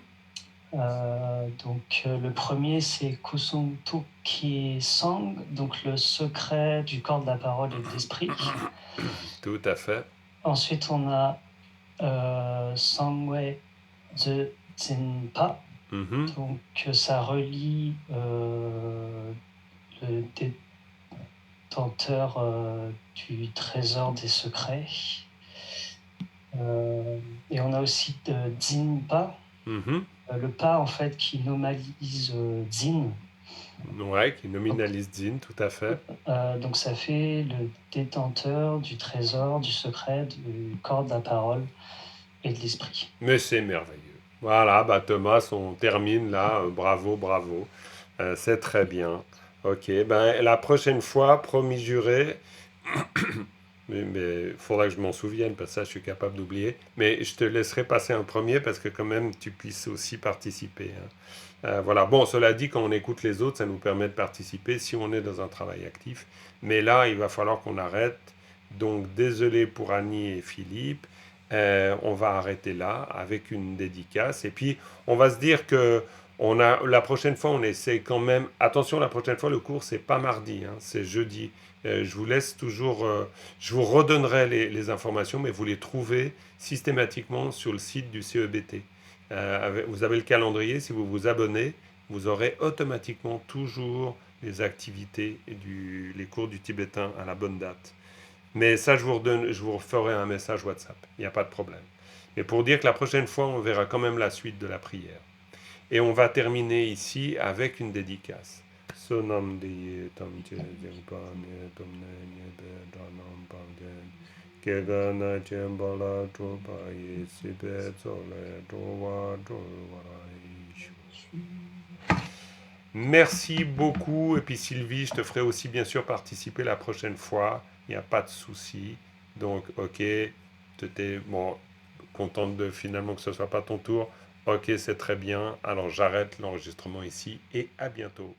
Donc, le premier, c'est Kusung Toki Sang, donc le secret du corps, de la parole et de l'esprit. Tout à fait. Ensuite, on a Sangwe Zejinpa. Mhm. Donc, ça relie le détenteur du trésor des secrets. Et on a aussi Zinpa, Mhm. le pas en fait qui nomalise Zin. Ouais, qui nominalise Zin, tout à fait. Donc ça fait le détenteur du trésor, du secret, du corps, de la parole et de l'esprit. Mais c'est merveilleux. Voilà, bah Thomas, on termine là. Bravo, bravo. C'est très bien. Ok, ben la prochaine fois, promis juré, mais faudra que je m'en souvienne parce que ça, je suis capable d'oublier. Mais je te laisserai passer un premier parce que quand même, tu puisses aussi participer, hein. Voilà. Bon, cela dit, quand on écoute les autres, ça nous permet de participer si on est dans un travail actif. Mais là, il va falloir qu'on arrête. Donc, désolé pour Annie et Philippe. On va arrêter là avec une dédicace. Et puis, on va se dire que la prochaine fois, on essaie quand même. Attention, la prochaine fois, le cours, c'est pas mardi, hein, c'est jeudi. Je vous laisse toujours. Je vous redonnerai les informations, mais vous les trouvez systématiquement sur le site du CEBT. Vous avez le calendrier, si vous vous abonnez, vous aurez automatiquement toujours les activités et les cours du tibétain à la bonne date. Mais ça, je vous ferai un message WhatsApp, il n'y a pas de problème. Mais pour dire que la prochaine fois, on verra quand même la suite de la prière. Et on va terminer ici avec une dédicace. Sonam diye tam jengpa ne tam ne be danam pangden. Kegana jembala tropa ye sibe zole drowa drowa ishu. Merci beaucoup. Et puis Sylvie, je te ferai aussi bien sûr participer la prochaine fois. Il n'y a pas de souci. Donc, ok, tu étais bon, contente de finalement que ce ne soit pas ton tour. Ok, c'est très bien. Alors j'arrête l'enregistrement ici et à bientôt.